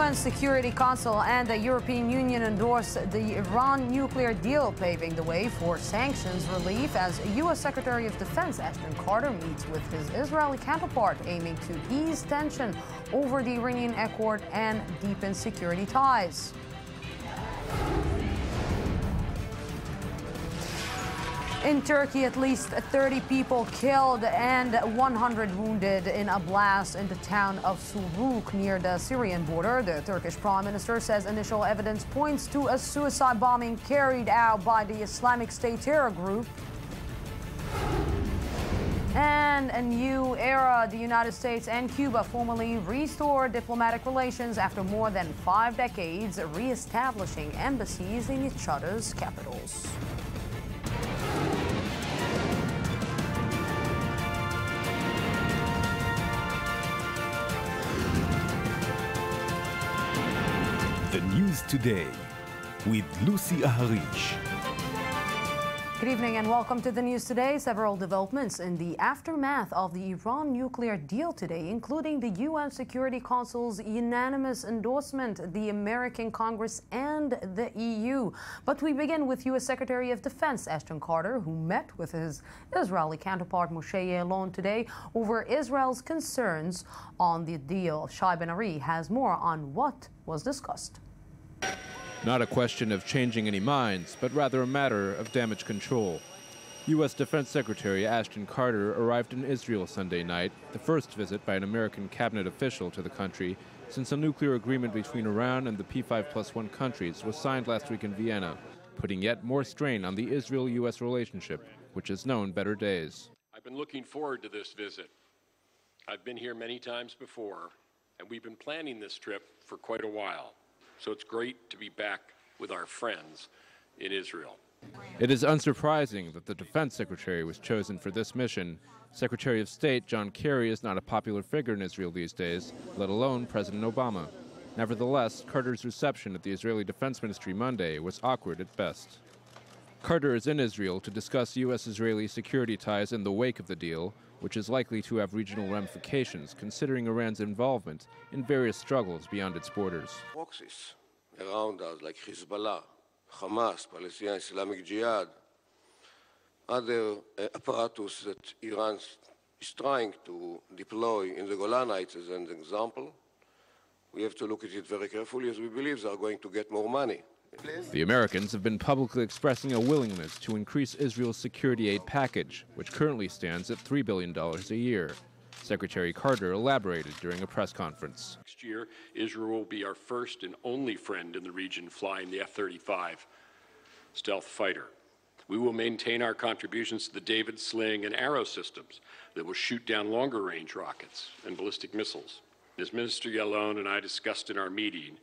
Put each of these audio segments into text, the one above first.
UN Security Council and the European Union endorsed the Iran nuclear deal, paving the way for sanctions relief as U.S. Secretary of Defense Ashton Carter meets with his Israeli counterpart, aiming to ease tension over the Iranian accord and deepen security ties. In Turkey, at least 30 people killed and 100 wounded in a blast in the town of Suruk near the Syrian border. The Turkish Prime Minister says initial evidence points to a suicide bombing carried out by the Islamic State terror group. And a new era, the United States and Cuba formally restored diplomatic relations after more than 5 decades, re-establishing embassies in each other's capitals. The News Today with Lucy Aharish. Good evening and welcome to the News Today. Several developments in the aftermath of the Iran nuclear deal today, including the UN Security Council's unanimous endorsement, the American Congress and the EU. But we begin with U.S. Secretary of Defense Ashton Carter, who met with his Israeli counterpart Moshe Ya'alon today over Israel's concerns on the deal. Shai Ben-Ari has more on what was discussed. Not a question of changing any minds, but rather a matter of damage control. U.S. Defense Secretary Ashton Carter arrived in Israel Sunday night, the first visit by an American cabinet official to the country since a nuclear agreement between Iran and the P5+1 countries was signed last week in Vienna, putting yet more strain on the Israel-U.S. relationship, which has known better days. I've been looking forward to this visit. I've been here many times before, and we've been planning this trip for quite a while. So it's great to be back with our friends in Israel. It is unsurprising that the defense secretary was chosen for this mission. Secretary of State John Kerry is not a popular figure in Israel these days, let alone President Obama. Nevertheless, Carter's reception at the Israeli Defense Ministry Monday was awkward at best. Carter is in Israel to discuss U.S.-Israeli security ties in the wake of the deal, which is likely to have regional ramifications considering Iran's involvement in various struggles beyond its borders. Proxies around us like Hezbollah, Hamas, Palestinian Islamic Jihad, other apparatus that Iran is trying to deploy in the Golan Heights as an example. We have to look at it very carefully as we believe they are going to get more money. The Americans have been publicly expressing a willingness to increase Israel's security aid package, which currently stands at $3 billion a year. Secretary Carter elaborated during a press conference. Next year, Israel will be our first and only friend in the region flying the F-35 stealth fighter. We will maintain our contributions to the David Sling and Arrow systems that will shoot down longer-range rockets and ballistic missiles. As Minister Ya'alon and I discussed in our meeting,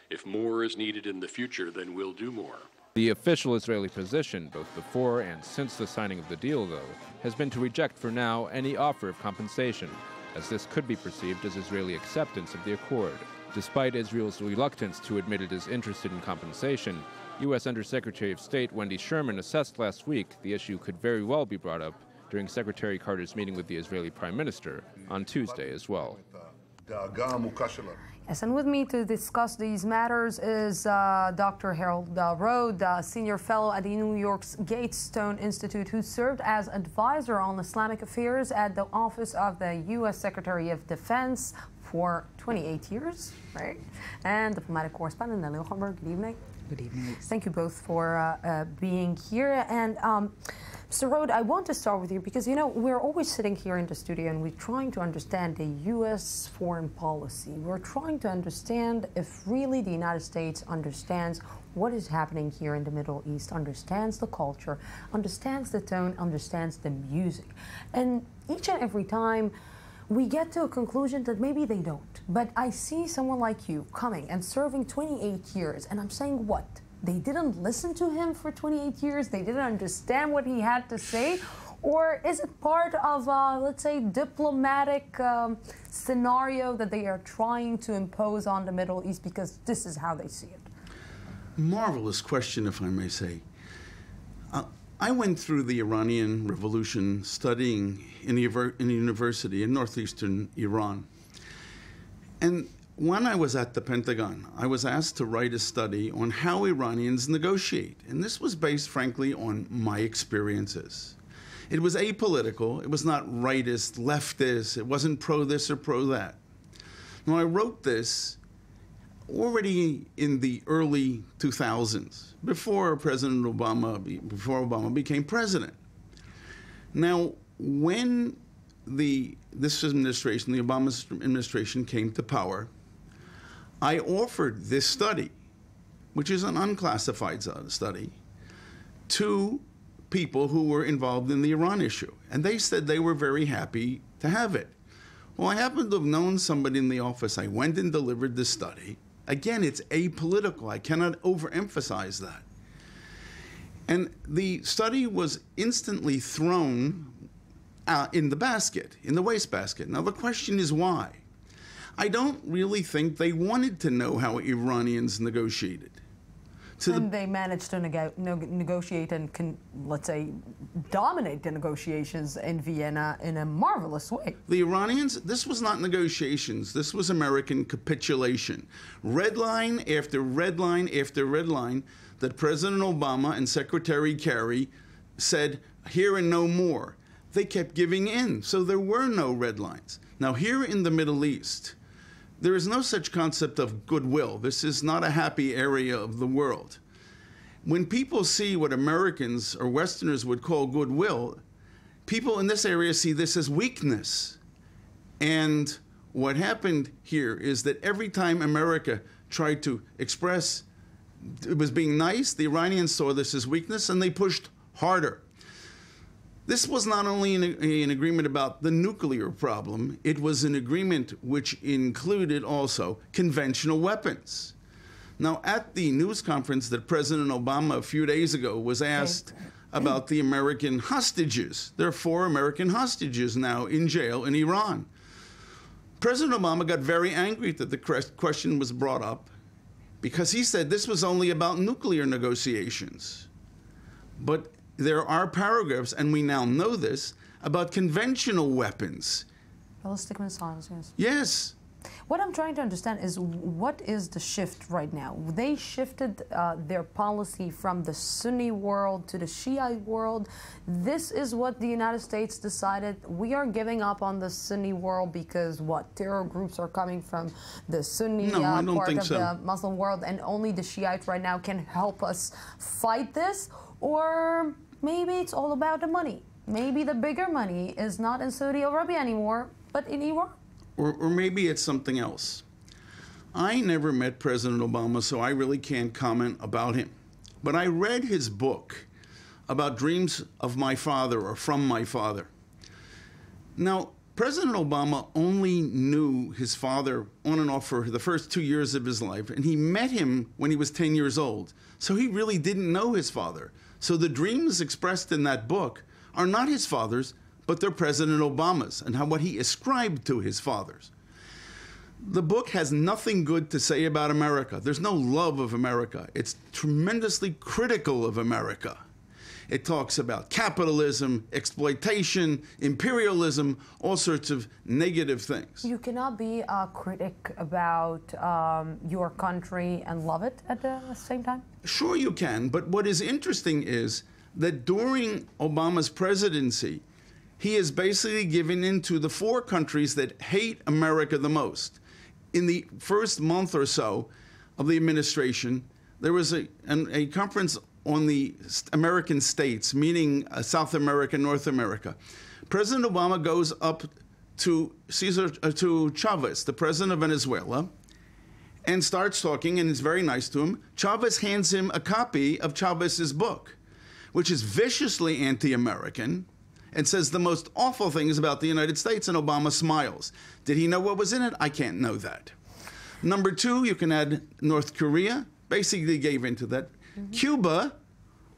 if more is needed in the future, then we'll do more. The official Israeli position, both before and since the signing of the deal, though, has been to reject for now any offer of compensation, as this could be perceived as Israeli acceptance of the accord. Despite Israel's reluctance to admit it is interested in compensation, U.S. Undersecretary of State Wendy Sherman assessed last week the issue could very well be brought up during Secretary Carter's meeting with the Israeli Prime Minister on Tuesday as well. Yes, and with me to discuss these matters is Dr. Harold Rode, Senior Fellow at the New York's Gatestone Institute, who served as advisor on Islamic affairs at the Office of the U.S. Secretary of Defense for 28 years, right? And diplomatic correspondent Nelly Ochenberg. Good evening. Good evening. Thank you both for being here. And Mr. Rode, I want to start with you because, you know, we're always sitting here in the studio and we're trying to understand the U.S. foreign policy. We're trying to understand if really the United States understands what is happening here in the Middle East, understands the culture, understands the tone, understands the music. And each and every time we get to a conclusion that maybe they don't. But I see someone like you coming and serving 28 years, and I'm saying what? They didn't listen to him for 28 years? They didn't understand what he had to say? Or is it part of, let's say, diplomatic scenario that they are trying to impose on the Middle East because this is how they see it? Marvelous question, if I may say. I went through the Iranian Revolution studying in a university in northeastern Iran. And when I was at the Pentagon, I was asked to write a study on how Iranians negotiate. And this was based, frankly, on my experiences. It was apolitical. It was not rightist, leftist. It wasn't pro this or pro that. Now, I wrote this already in the early 2000s, before Obama became president. Now, when this administration, the Obama administration, came to power, I offered this study, which is an unclassified study, to people who were involved in the Iran issue. And they said they were very happy to have it. Well, I happen to have known somebody in the office. I went and delivered this study. Again, it's apolitical. I cannot overemphasize that. And the study was instantly thrown in the basket, in the wastebasket. Now, the question is why? I don't really think they wanted to know how Iranians negotiated. And they managed to negotiate and, let's say, dominate the negotiations in Vienna in a marvelous way. The Iranians, this was not negotiations. This was American capitulation. Red line after red line after red line that President Obama and Secretary Kerry said, here and no more. They kept giving in, so there were no red lines. Now, here in the Middle East, there is no such concept of goodwill. This is not a happy area of the world. When people see what Americans or Westerners would call goodwill, people in this area see this as weakness. And what happened here is that every time America tried to express it was being nice, the Iranians saw this as weakness, and they pushed harder. This was not only an agreement about the nuclear problem, it was an agreement which included also conventional weapons. Now, at the news conference that President Obama a few days ago was asked about the American hostages. There are 4 American hostages now in jail in Iran. President Obama got very angry that the question was brought up because he said this was only about nuclear negotiations. But there are paragraphs, and we now know this, about conventional weapons. Ballistic missiles, yes. Yes. What I'm trying to understand is what is the shift right now? They shifted their policy from the Sunni world to the Shiite world. This is what the United States decided. We are giving up on the Sunni world because what? Terror groups are coming from the Sunni part of the Muslim world, and only the Shiite right now can help us fight this? Or maybe it's all about the money. Maybe the bigger money is not in Saudi Arabia anymore, but in Iran. Or maybe it's something else. I never met President Obama, so I really can't comment about him. But I read his book about dreams of my father or from my father. Now, President Obama only knew his father on and off for the first 2 years of his life, and he met him when he was 10 years old. So he really didn't know his father. So the dreams expressed in that book are not his father's, but they're President Obama's and what he ascribed to his fathers. The book has nothing good to say about America. There's no love of America. It's tremendously critical of America. It talks about capitalism, exploitation, imperialism, all sorts of negative things. You cannot be a critic about your country and love it at the same time? Sure you can, but what is interesting is that during Obama's presidency, he has basically given in to the 4 countries that hate America the most. In the first month or so of the administration, there was a conference on the American states, meaning South America, North America. President Obama goes up to Chavez, the president of Venezuela, and starts talking, and it's very nice to him. Chavez hands him a copy of Chavez's book, which is viciously anti-American, and says the most awful things about the United States, and Obama smiles. Did he know what was in it? I can't know that. Number 2, you can add North Korea, basically gave into that. Cuba,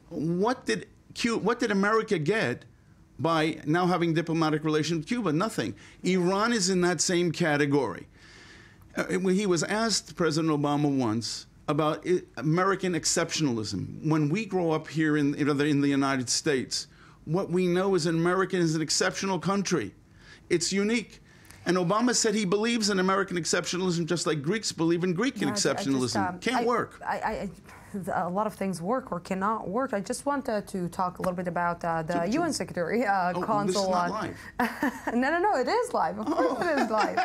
what did America get by now having diplomatic relations with Cuba? Nothing. Iran is in that same category. He was asked, President Obama once, about American exceptionalism. When we grow up here in the United States, what we know is America is an exceptional country. It's unique. And Obama said he believes in American exceptionalism just like Greeks believe in Greek exceptionalism. Can't work. A lot of things work or cannot work. I just wanted to talk a little bit about the UN Secretary Council. This is not live. No, it is live. Of course it is live.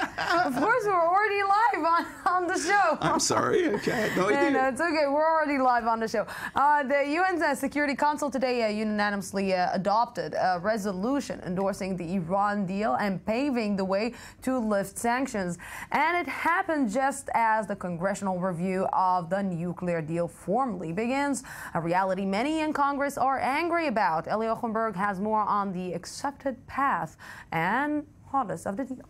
Of course, we're already live on the show. I'm sorry. Okay, I had no idea. No, it's okay. We're already live on the show. The UN Security Council today unanimously adopted a resolution endorsing the Iran deal and paving the way to lift sanctions. And it happened just as the congressional review of the nuclear deal formally begins, a reality many in Congress are angry about. Eli Ochenberg has more on the accepted path and hottest of the deal.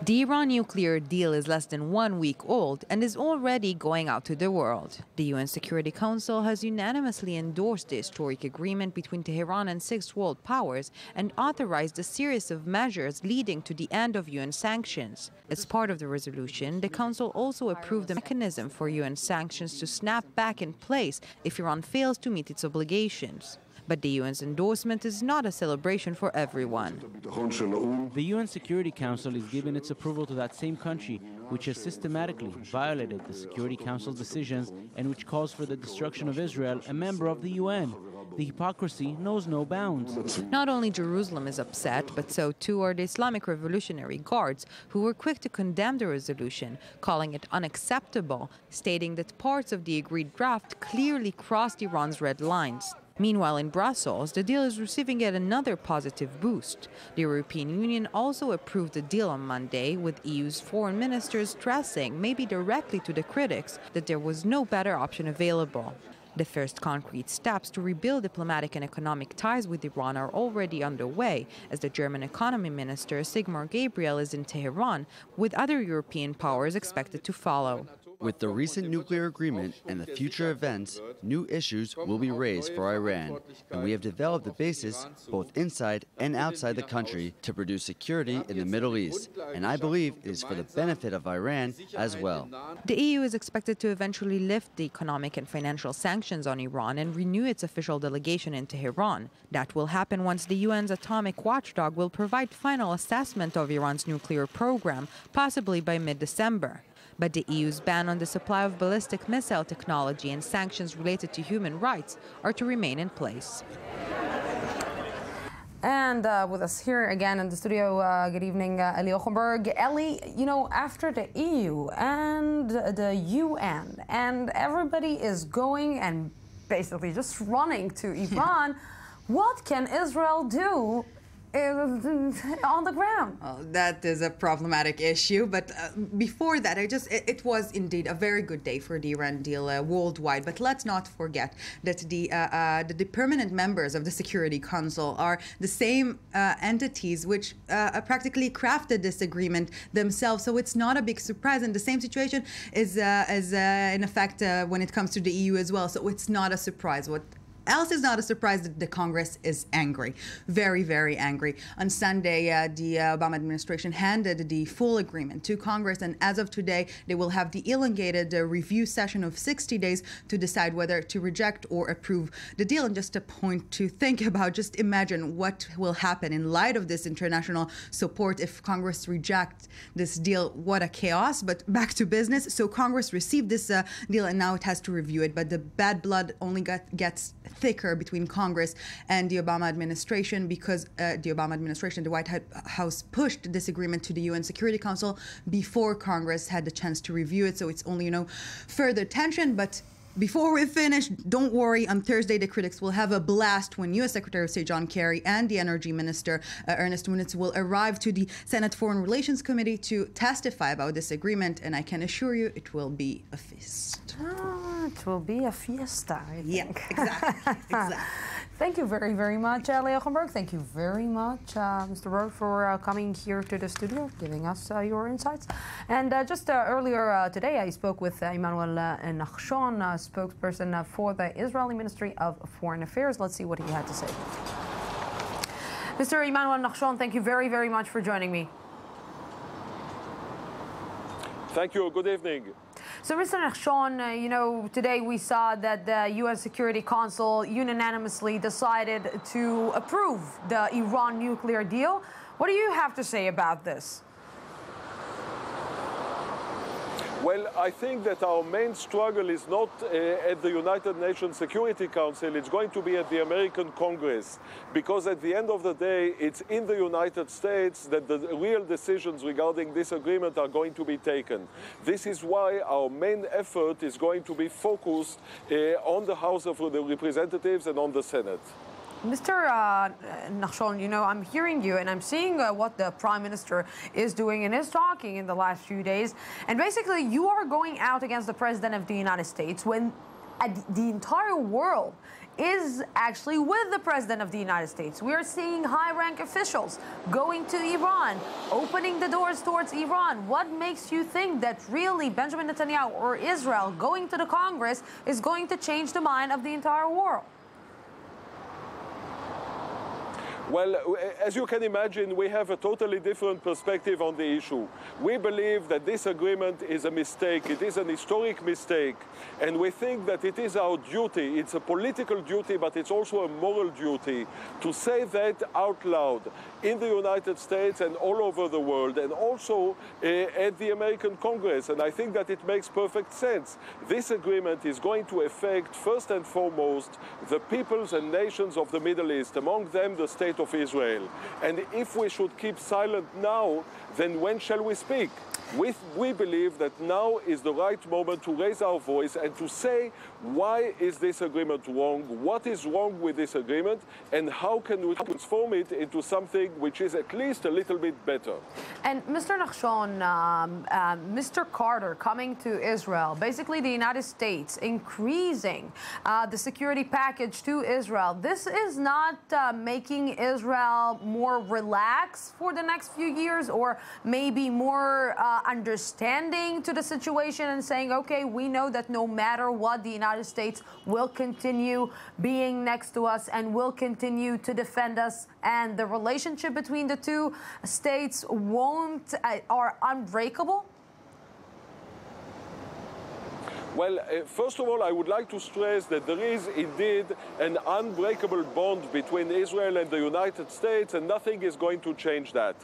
The Iran nuclear deal is less than 1 week old and is already going out to the world. The UN Security Council has unanimously endorsed the historic agreement between Tehran and 6 world powers and authorized a series of measures leading to the end of UN sanctions. As part of the resolution, the Council also approved a mechanism for UN sanctions to snap back in place if Iran fails to meet its obligations. But the UN's endorsement is not a celebration for everyone. The UN Security Council is giving its approval to that same country which has systematically violated the Security Council's decisions and which calls for the destruction of Israel, a member of the UN. The hypocrisy knows no bounds. Not only Jerusalem is upset, but so too are the Islamic Revolutionary Guards, who were quick to condemn the resolution, calling it unacceptable, stating that parts of the agreed draft clearly crossed Iran's red lines. Meanwhile, in Brussels, the deal is receiving yet another positive boost. The European Union also approved the deal on Monday, with EU's foreign ministers stressing, maybe directly to the critics, that there was no better option available. The first concrete steps to rebuild diplomatic and economic ties with Iran are already underway, as the German economy minister Sigmar Gabriel is in Tehran, with other European powers expected to follow. With the recent nuclear agreement and the future events, new issues will be raised for Iran, and we have developed the basis, both inside and outside the country, to produce security in the Middle East, and I believe it is for the benefit of Iran as well. The EU is expected to eventually lift the economic and financial sanctions on Iran and renew its official delegation in Tehran. That will happen once the UN's atomic watchdog will provide final assessment of Iran's nuclear program, possibly by mid-December. But the EU's ban on the supply of ballistic missile technology and sanctions related to human rights are to remain in place. And with us here again in the studio, good evening, Eli Ochenberg. Eli, you know, after the EU and the UN and everybody is going and basically just running to Iran, what can Israel do on the ground? Well, that is a problematic issue, but before that, it was indeed a very good day for the Iran deal worldwide. But let's not forget that the permanent members of the Security Council are the same entities which practically crafted this agreement themselves. So it's not a big surprise, and the same situation is in effect when it comes to the EU as well. So it's not a surprise. What else is not a surprise that the Congress is angry, very, very angry. On Sunday, the Obama administration handed the full agreement to Congress, and as of today, they will have the elongated review session of 60 days to decide whether to reject or approve the deal. And just a point to think about, just imagine what will happen in light of this international support if Congress rejects this deal. What a chaos, but back to business. So Congress received this deal, and now it has to review it, but the bad blood only gets thicker between Congress and the Obama administration because the Obama administration, the White House, pushed this agreement to the UN Security Council before Congress had the chance to review it. So it's only, further tension. But before we finish, don't worry. On Thursday, the critics will have a blast when U.S. Secretary of State John Kerry and the Energy Minister Ernest Moniz will arrive to the Senate Foreign Relations Committee to testify about this agreement. And I can assure you, it will be a feast. It will be a fiesta, I think. Yeah, exactly. Thank you very, very much, Eli Ochenberg. Thank you very much, Mr. Berg, for coming here to the studio, giving us your insights. And just earlier today, I spoke with Emmanuel Nachshon, spokesperson for the Israeli Ministry of Foreign Affairs. Let's see what he had to say. Mr. Emmanuel Nachshon, thank you very, very much for joining me. Thank you. Good evening. So, Mr. Nachshon, today we saw that the UN Security Council unanimously decided to approve the Iran nuclear deal. What do you have to say about this? Well, I think that our main struggle is not at the United Nations Security Council, it's going to be at the American Congress, because at the end of the day, it's in the United States that the real decisions regarding this agreement are going to be taken. This is why our main effort is going to be focused on the House of Representatives and on the Senate. Mr. Nachshon, you know, I'm hearing you and I'm seeing what the Prime Minister is doing and is talking in the last few days. And basically, you are going out against the President of the United States when the entire world is actually with the President of the United States. We are seeing high-rank officials going to Iran, opening the doors towards Iran. What makes you think that really Benjamin Netanyahu or Israel going to the Congress is going to change the mind of the entire world? Well, as you can imagine, we have a totally different perspective on the issue. We believe that this agreement is a mistake. It is an historic mistake. And we think that it is our duty. It's a political duty, but it's also a moral duty to say that out loud in the United States and all over the world, and also at the American Congress. And I think that it makes perfect sense. This agreement is going to affect, first and foremost, the peoples and nations of the Middle East, among them the state of Israel. And if we should keep silent now, then when shall we speak? We believe that now is the right moment to raise our voice and to say, why is this agreement wrong? What is wrong with this agreement? And how can we transform it into something which is at least a little bit better? And Mr. Nachshon, Mr. Carter coming to Israel, basically the United States increasing the security package to Israel. This is not making Israel more relaxed for the next few years, or maybe more understanding to the situation and saying, okay, we know that no matter what, the United States will continue being next to us and will continue to defend us, and the relationship between the two states are unbreakable? Well, first of all, I would like to stress that there is indeed an unbreakable bond between Israel and the United States, and nothing is going to change that.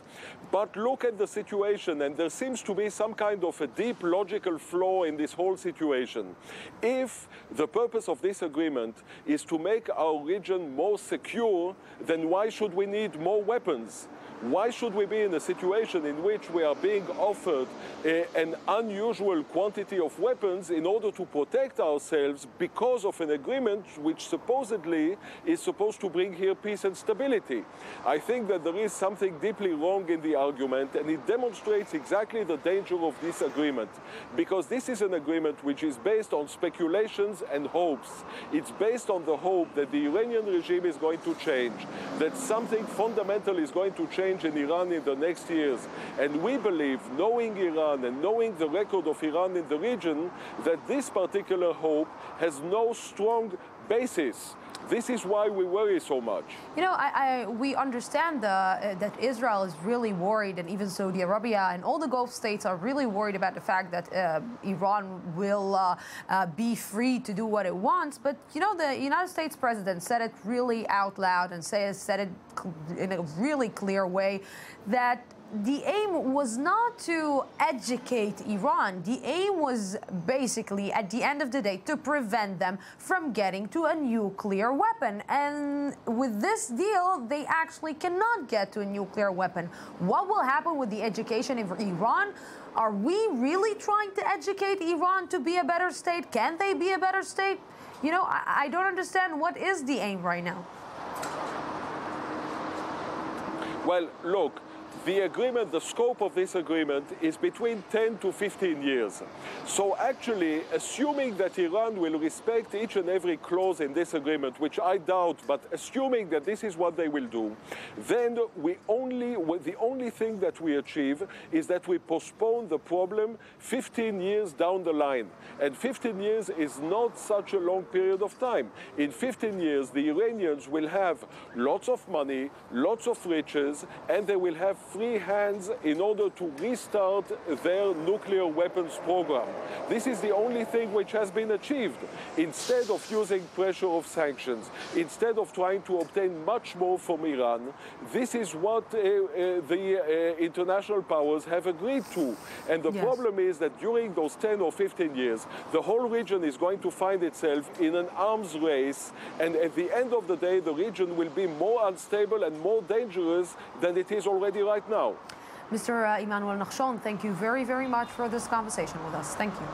But look at the situation, and there seems to be some kind of a deep logical flaw in this whole situation. If the purpose of this agreement is to make our region more secure, then why should we need more weapons? Why should we be in a situation in which we are being offered an unusual quantity of weapons in order to protect ourselves because of an agreement which supposedly is supposed to bring here peace and stability? I think that there is something deeply wrong in the argument, and it demonstrates exactly the danger of this agreement, because this is an agreement which is based on speculations and hopes. It's based on the hope that the Iranian regime is going to change, that something fundamental is going to change in Iran in the next years. And we believe, knowing Iran and knowing the record of Iran in the region, that this particular hope has no strong basis. This is why we worry so much. You know, we understand that Israel is really worried, and even Saudi Arabia and all the Gulf states are really worried about the fact that Iran will be free to do what it wants. But, you know, the United States president said it really out loud and said it in a really clear way that the aim was not to educate Iran. The aim was basically, at the end of the day, to prevent them from getting to a nuclear weapon. And with this deal, they actually cannot get to a nuclear weapon. What will happen with the education of Iran? Are we really trying to educate Iran to be a better state? Can they be a better state? You know, I don't understand what is the aim right now. Well, look, the agreement, the scope of this agreement is between 10 to 15 years. So actually, assuming that Iran will respect each and every clause in this agreement, which I doubt, but assuming that this is what they will do, then the only thing that we achieve is that we postpone the problem 15 years down the line. And 15 years is not such a long period of time. In 15 years, the Iranians will have lots of money, lots of riches, and they will have free hands in order to restart their nuclear weapons program. This is the only thing which has been achieved. Instead of using pressure of sanctions, instead of trying to obtain much more from Iran, this is what the international powers have agreed to. And the problem is that during those 10 or 15 years, the whole region is going to find itself in an arms race, and at the end of the day, the region will be more unstable and more dangerous than it is already right now. Mr. Emmanuel Nachshon, thank you very, very much for this conversation with us. Thank you.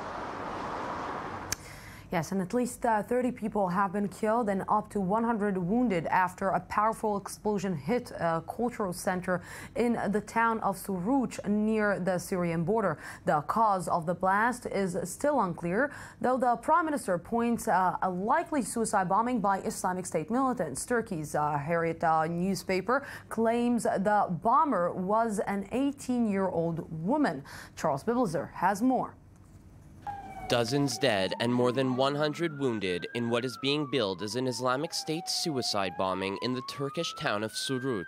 Yes, and at least 30 people have been killed and up to 100 wounded after a powerful explosion hit a cultural center in the town of Suruc near the Syrian border. The cause of the blast is still unclear, though the Prime Minister points a likely suicide bombing by Islamic State militants. Turkey's Hürriyet newspaper claims the bomber was an 18-year-old woman. Charles Bibleser has more. Dozens dead and more than 100 wounded in what is being billed as an Islamic State suicide bombing in the Turkish town of Suruc,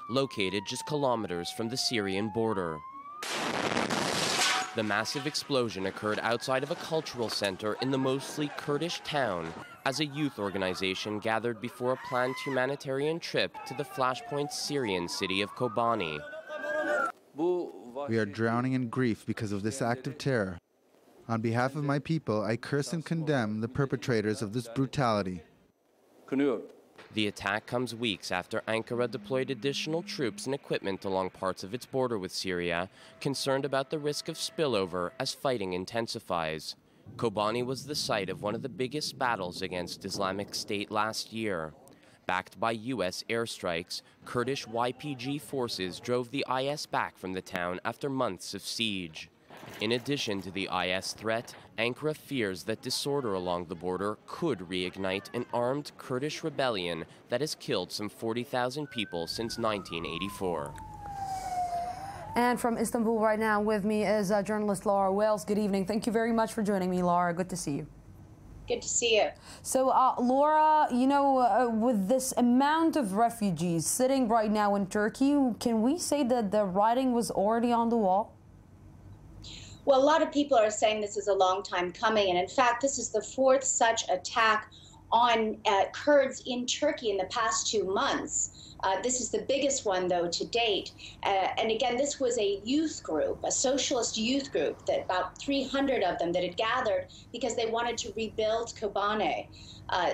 located just kilometers from the Syrian border. The massive explosion occurred outside of a cultural center in the mostly Kurdish town as a youth organization gathered before a planned humanitarian trip to the flashpoint Syrian city of Kobani. We are drowning in grief because of this act of terror. On behalf of my people, I curse and condemn the perpetrators of this brutality. The attack comes weeks after Ankara deployed additional troops and equipment along parts of its border with Syria, concerned about the risk of spillover as fighting intensifies. Kobani was the site of one of the biggest battles against Islamic State last year. Backed by U.S. airstrikes, Kurdish YPG forces drove the IS back from the town after months of siege. In addition to the IS threat, Ankara fears that disorder along the border could reignite an armed Kurdish rebellion that has killed some 40,000 people since 1984. And from Istanbul right now with me is journalist Laura Wales. Good evening. Thank you very much for joining me, Laura. Good to see you. Good to see you. So, Laura, you know, with this amount of refugees sitting right now in Turkey, can we say that the writing was already on the wall? Well, a lot of people are saying this is a long time coming, and in fact, this is the fourth such attack on Kurds in Turkey in the past 2 months. This is the biggest one, though, to date. And again, this was a youth group, a socialist youth group, that about 300 of them that had gathered because they wanted to rebuild Kobane.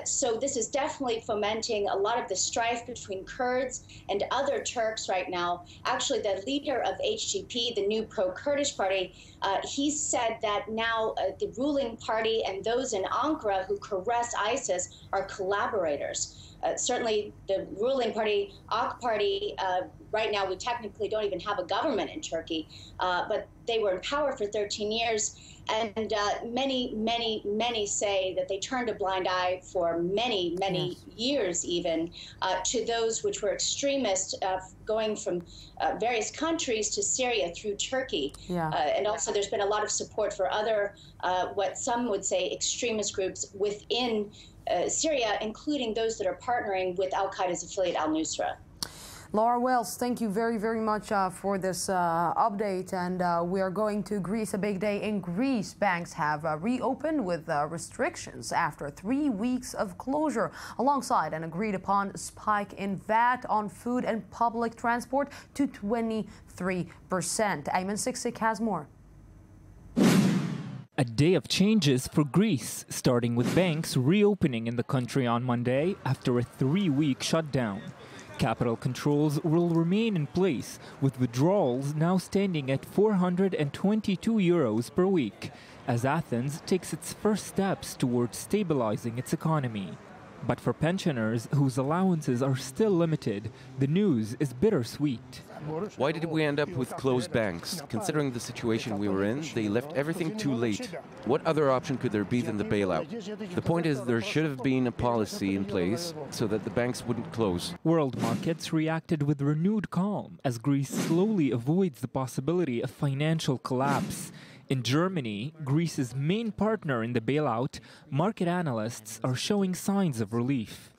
So this is definitely fomenting a lot of the strife between Kurds and other Turks right now. Actually, the leader of HDP, the new pro-Kurdish party, he said that now the ruling party and those in Ankara who caress ISIS are collaborators. Certainly the ruling party, AK Party, right now we technically don't even have a government in Turkey, but they were in power for 13 years. And many say that they turned a blind eye for many years even to those which were extremists going from various countries to Syria through Turkey. And also there's been a lot of support for other, what some would say, extremist groups within Syria, including those that are partnering with Al-Qaeda's affiliate al-Nusra. Laura Wales, thank you very, very much for this update. And we are going to Greece, a big day in Greece. Banks have reopened with restrictions after 3 weeks of closure, alongside an agreed upon spike in VAT on food and public transport to 23%. Ayman Siksik has more. A day of changes for Greece, starting with banks reopening in the country on Monday after a 3-week shutdown. Capital controls will remain in place, with withdrawals now standing at 422 euros per week, as Athens takes its first steps towards stabilizing its economy. But for pensioners whose allowances are still limited, the news is bittersweet. Why did we end up with closed banks? Considering the situation we were in, they left everything too late. What other option could there be than the bailout? The point is, there should have been a policy in place so that the banks wouldn't close. World markets reacted with renewed calm as Greece slowly avoids the possibility of financial collapse. In Germany, Greece's main partner in the bailout, market analysts are showing signs of relief.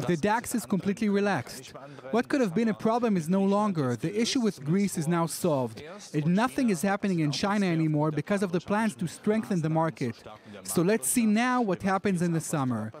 The DAX is completely relaxed. What could have been a problem is no longer. The issue with Greece is now solved. And nothing is happening in China anymore because of the plans to strengthen the market. So let's see now what happens in the summer.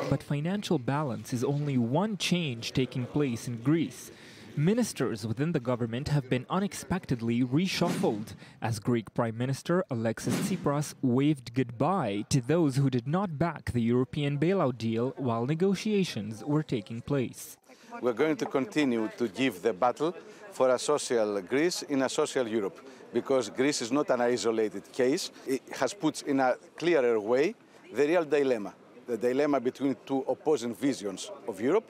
But financial balance is only one change taking place in Greece. Ministers within the government have been unexpectedly reshuffled as Greek Prime Minister Alexis Tsipras waved goodbye to those who did not back the European bailout deal while negotiations were taking place. We're going to continue to give the battle for a social Greece in a social Europe, because Greece is not an isolated case. It has put in a clearer way the real dilemma, the dilemma between two opposing visions of Europe.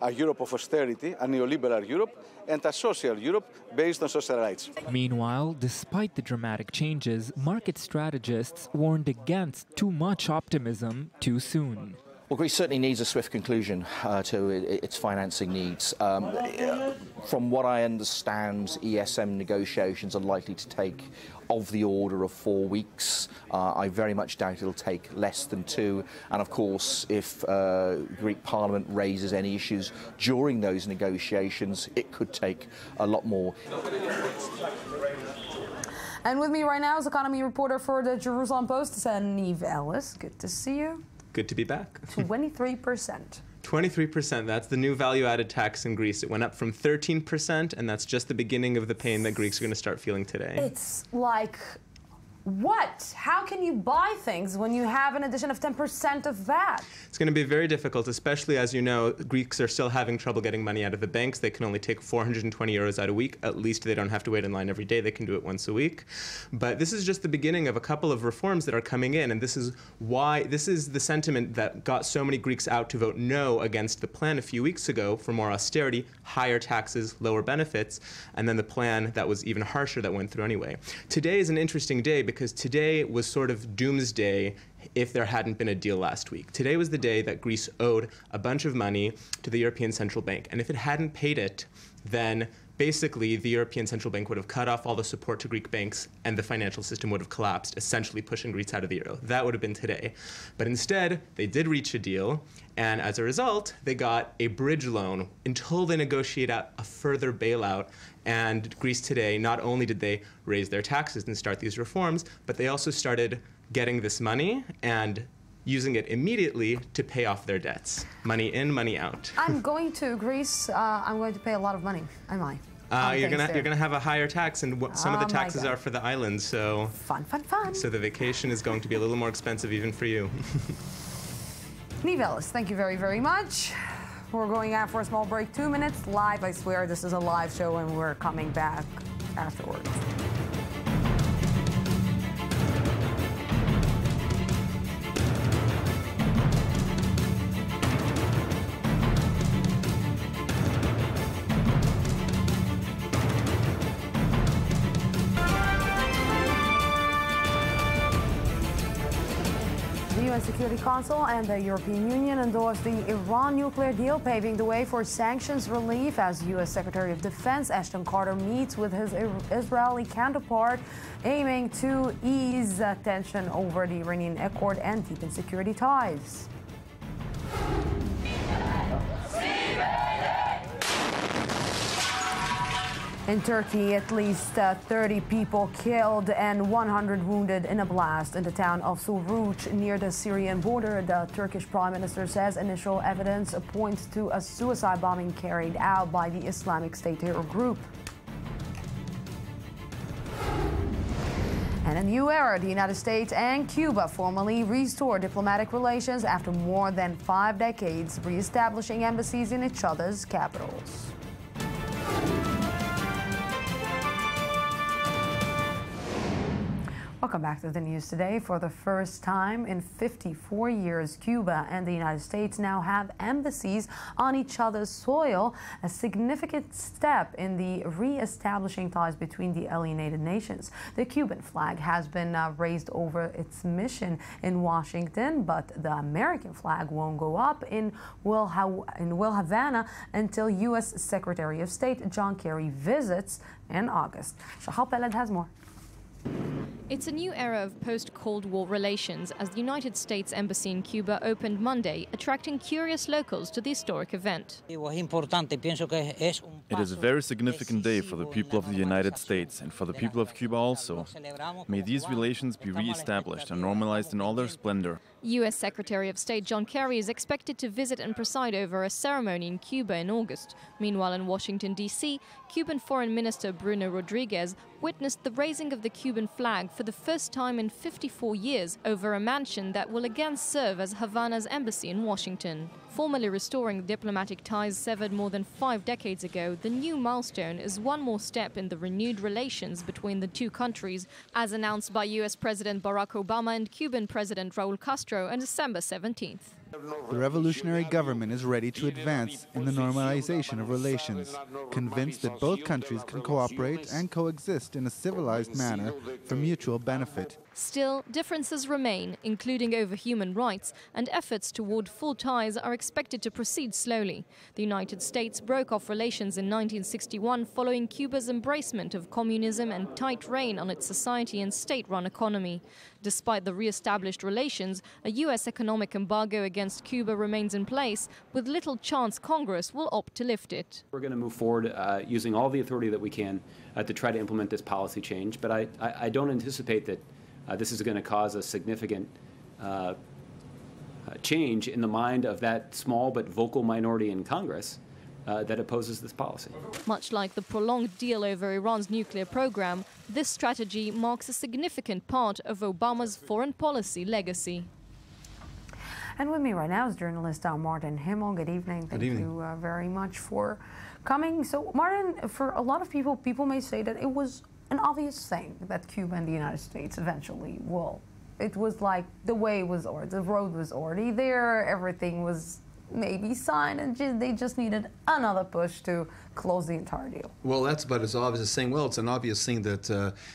A Europe of austerity, a neoliberal Europe, and a social Europe based on social rights. Meanwhile, despite the dramatic changes, market strategists warned against too much optimism too soon. Well, Greece certainly needs a swift conclusion to its financing needs. From what I understand, ESM negotiations are likely to take of the order of 4 weeks. I very much doubt it'll take less than 2. And of course, if Greek Parliament raises any issues during those negotiations, it could take a lot more. And with me right now is economy reporter for the Jerusalem Post, Niamh Ellis. Good to see you. Good to be back. 23%. 23%, that's the new value-added tax in Greece. It went up from 13%, and that's just the beginning of the pain that Greeks are going to start feeling today. It's like, what? How can you buy things when you have an addition of 10% of VAT? It's going to be very difficult, especially as you know, Greeks are still having trouble getting money out of the banks. They can only take 420 euros out a week. At least they don't have to wait in line every day. They can do it once a week. But this is just the beginning of a couple of reforms that are coming in, and this is the sentiment that got so many Greeks out to vote no against the plan a few weeks ago for more austerity, higher taxes, lower benefits, and then the plan that was even harsher that went through anyway. Today is an interesting day because today was sort of doomsday if there hadn't been a deal last week. Today was the day that Greece owed a bunch of money to the European Central Bank, and if it hadn't paid it, then basically the European Central Bank would have cut off all the support to Greek banks and the financial system would have collapsed, essentially pushing Greece out of the euro. That would have been today. But instead, they did reach a deal, and as a result, they got a bridge loan until they negotiate out a further bailout. And Greece today, not only did they raise their taxes and start these reforms, but they also started getting this money and using it immediately to pay off their debts. Money in, money out. I'm going to Greece. I'm going to pay a lot of money. Am I? You're gonna have a higher tax, and some of the taxes are for the islands. So fun. So the vacation is going to be a little more expensive even for you. Niamh Ellis, thank you very, very much. We're going out for a small break. 2 minutes live. I swear this is a live show, and we're coming back afterwards. Security Council and the European Union endorsed the Iran nuclear deal, paving the way for sanctions relief as U.S. Secretary of Defense Ashton Carter meets with his Israeli counterpart, aiming to ease tension over the Iranian accord and deepen security ties. In Turkey, at least 30 people killed and 100 wounded in a blast in the town of Suruç near the Syrian border. The Turkish Prime Minister says initial evidence points to a suicide bombing carried out by the Islamic State terror group. And in a new era, the United States and Cuba formally restored diplomatic relations after more than 5 decades, reestablishing embassies in each other's capitals. Welcome back to the news today. For the first time in 54 years, Cuba and the United States now have embassies on each other's soil, a significant step in the re-establishing ties between the alienated nations. The Cuban flag has been raised over its mission in Washington, but the American flag won't go up in Will Havana until U.S. Secretary of State John Kerry visits in August. Shahal Peled has more. It's a new era of post-Cold War relations as the United States Embassy in Cuba opened Monday, attracting curious locals to the historic event. It is a very significant day for the people of the United States and for the people of Cuba also. May these relations be re-established and normalized in all their splendor. U.S. Secretary of State John Kerry is expected to visit and preside over a ceremony in Cuba in August. Meanwhile, in Washington, D.C., Cuban Foreign Minister Bruno Rodriguez witnessed the raising of the Cuban flag for the first time in 54 years over a mansion that will again serve as Havana's embassy in Washington. Formally restoring diplomatic ties severed more than 5 decades ago, the new milestone is one more step in the renewed relations between the two countries, as announced by U.S. President Barack Obama and Cuban President Raul Castro on December 17th. The revolutionary government is ready to advance in the normalization of relations, convinced that both countries can cooperate and coexist in a civilized manner for mutual benefit. Still, differences remain, including over human rights, and efforts toward full ties are expected to proceed slowly. The United States broke off relations in 1961 following Cuba's embracement of communism and tight rein on its society and state-run economy. Despite the re-established relations, a U.S. economic embargo against Cuba remains in place, with little chance Congress will opt to lift it. We're going to move forward using all the authority that we can to try to implement this policy change, but I don't anticipate that this is going to cause a significant change in the mind of that small but vocal minority in Congress that opposes this policy. Much like the prolonged deal over Iran's nuclear program, this strategy marks a significant part of Obama's foreign policy legacy. And with me right now is journalist Martin Himmel. Good evening. Thank you very much for coming. So, Martin, for a lot of people, may say that it was an obvious thing that Cuba and the United States eventually will. It was like the way was already, the road was already there, everything was maybe signed, and they just needed another push to close the entire deal. Well, that's about as obvious as saying, well, it's an obvious thing that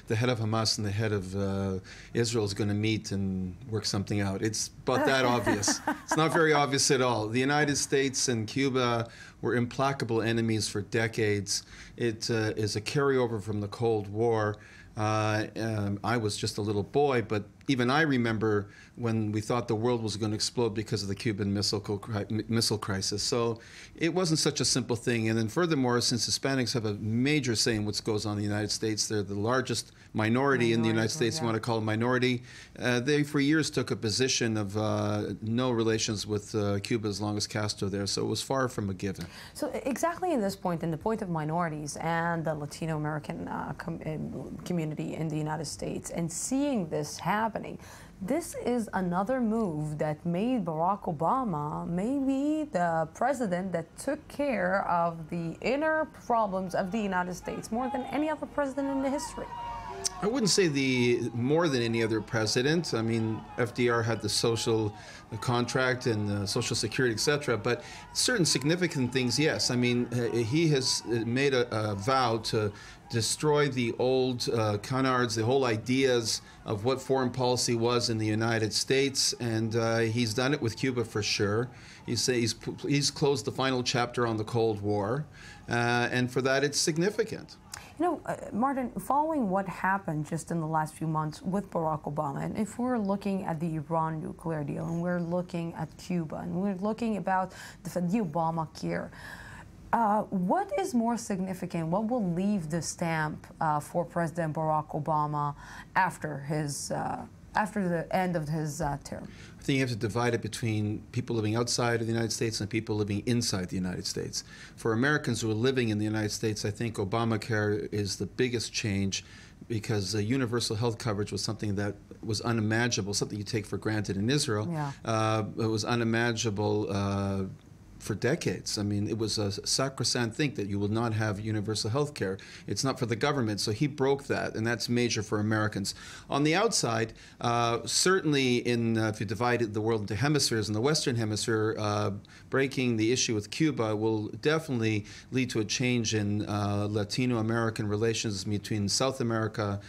the head of Hamas and the head of Israel is going to meet and work something out. It's about that obvious. It's not very obvious at all. The United States and Cuba were implacable enemies for decades. It is a carryover from the Cold War. I was just a little boy, but even I remember when we thought the world was going to explode because of the Cuban missile crisis. So it wasn't such a simple thing. And then furthermore, since Hispanics have a major say in what goes on in the United States, they're the largest minority in the United States, if you want to call it a minority. They, for years, took a position of no relations with Cuba as long as Castro there. So it was far from a given. So exactly in this point, in the point of minorities and the Latino American community in the United States, and seeing this happening, this is another move that made Barack Obama maybe the president that took care of the inner problems of the United States more than any other president in the history. I wouldn't say more than any other president. I mean, FDR had the social contract and Social Security, etc. But certain significant things, yes. I mean, he has made a vow to destroy the old canards, the whole ideas of what foreign policy was in the United States, and he's done it with Cuba for sure. He's closed the final chapter on the Cold War, and for that it's significant. You know, Martin, following what happened just in the last few months with Barack Obama, and if we're looking at the Iran nuclear deal, and we're looking at Cuba, and we're looking about the Obamacare, what is more significant? What will leave the stamp for President Barack Obama after the end of his term? I think you have to divide it between people living outside of the United States and people living inside the United States. For Americans who are living in the United States, I think Obamacare is the biggest change, because universal health coverage was something that was unimaginable, something you take for granted in Israel. Yeah. It was unimaginable for decades. I mean, it was a sacrosanct thing that you will not have universal health care. It's not for the government, so he broke that, and that's major for Americans. On the outside, certainly if you divided the world into hemispheres, in the Western Hemisphere, breaking the issue with Cuba will definitely lead to a change in Latino-American relations between South America,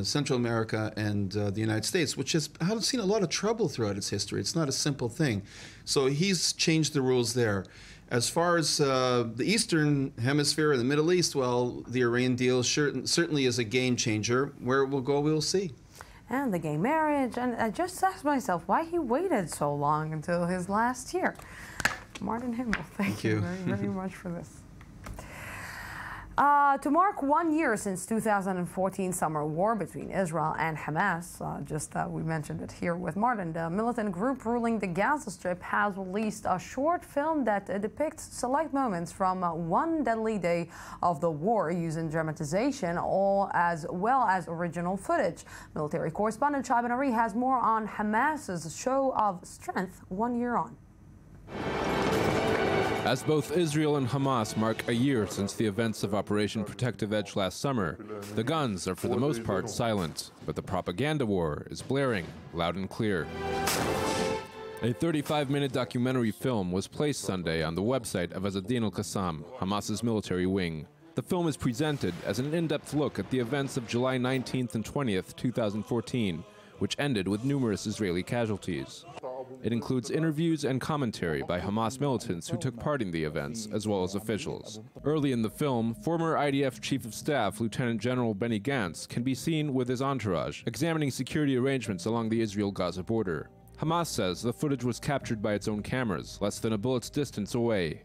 Central America, and the United States, which has seen a lot of trouble throughout its history. It's not a simple thing. So he's changed the rules there. As far as the Eastern Hemisphere and the Middle East, well, the Iran deal certainly is a game changer. Where it will go, we'll see. And the gay marriage, and I just asked myself why he waited so long until his last year. Martin Himmel, thank you very, very much for this. To mark 1 year since 2014 summer war between Israel and Hamas, we mentioned it here with Martin, the militant group ruling the Gaza Strip has released a short film that depicts select moments from one deadly day of the war using dramatization as well as original footage. Military correspondent Shai Ben-Ari has more on Hamas's show of strength 1 year on. As both Israel and Hamas mark a year since the events of Operation Protective Edge last summer, the guns are for the most part silent, but the propaganda war is blaring loud and clear. A 35-minute documentary film was placed Sunday on the website of Azadin al-Qassam, Hamas's military wing. The film is presented as an in-depth look at the events of July 19th and 20th, 2014, which ended with numerous Israeli casualties. It includes interviews and commentary by Hamas militants who took part in the events, as well as officials. Early in the film, former IDF Chief of Staff Lieutenant General Benny Gantz can be seen with his entourage, examining security arrangements along the Israel-Gaza border. Hamas says the footage was captured by its own cameras, less than a bullet's distance away.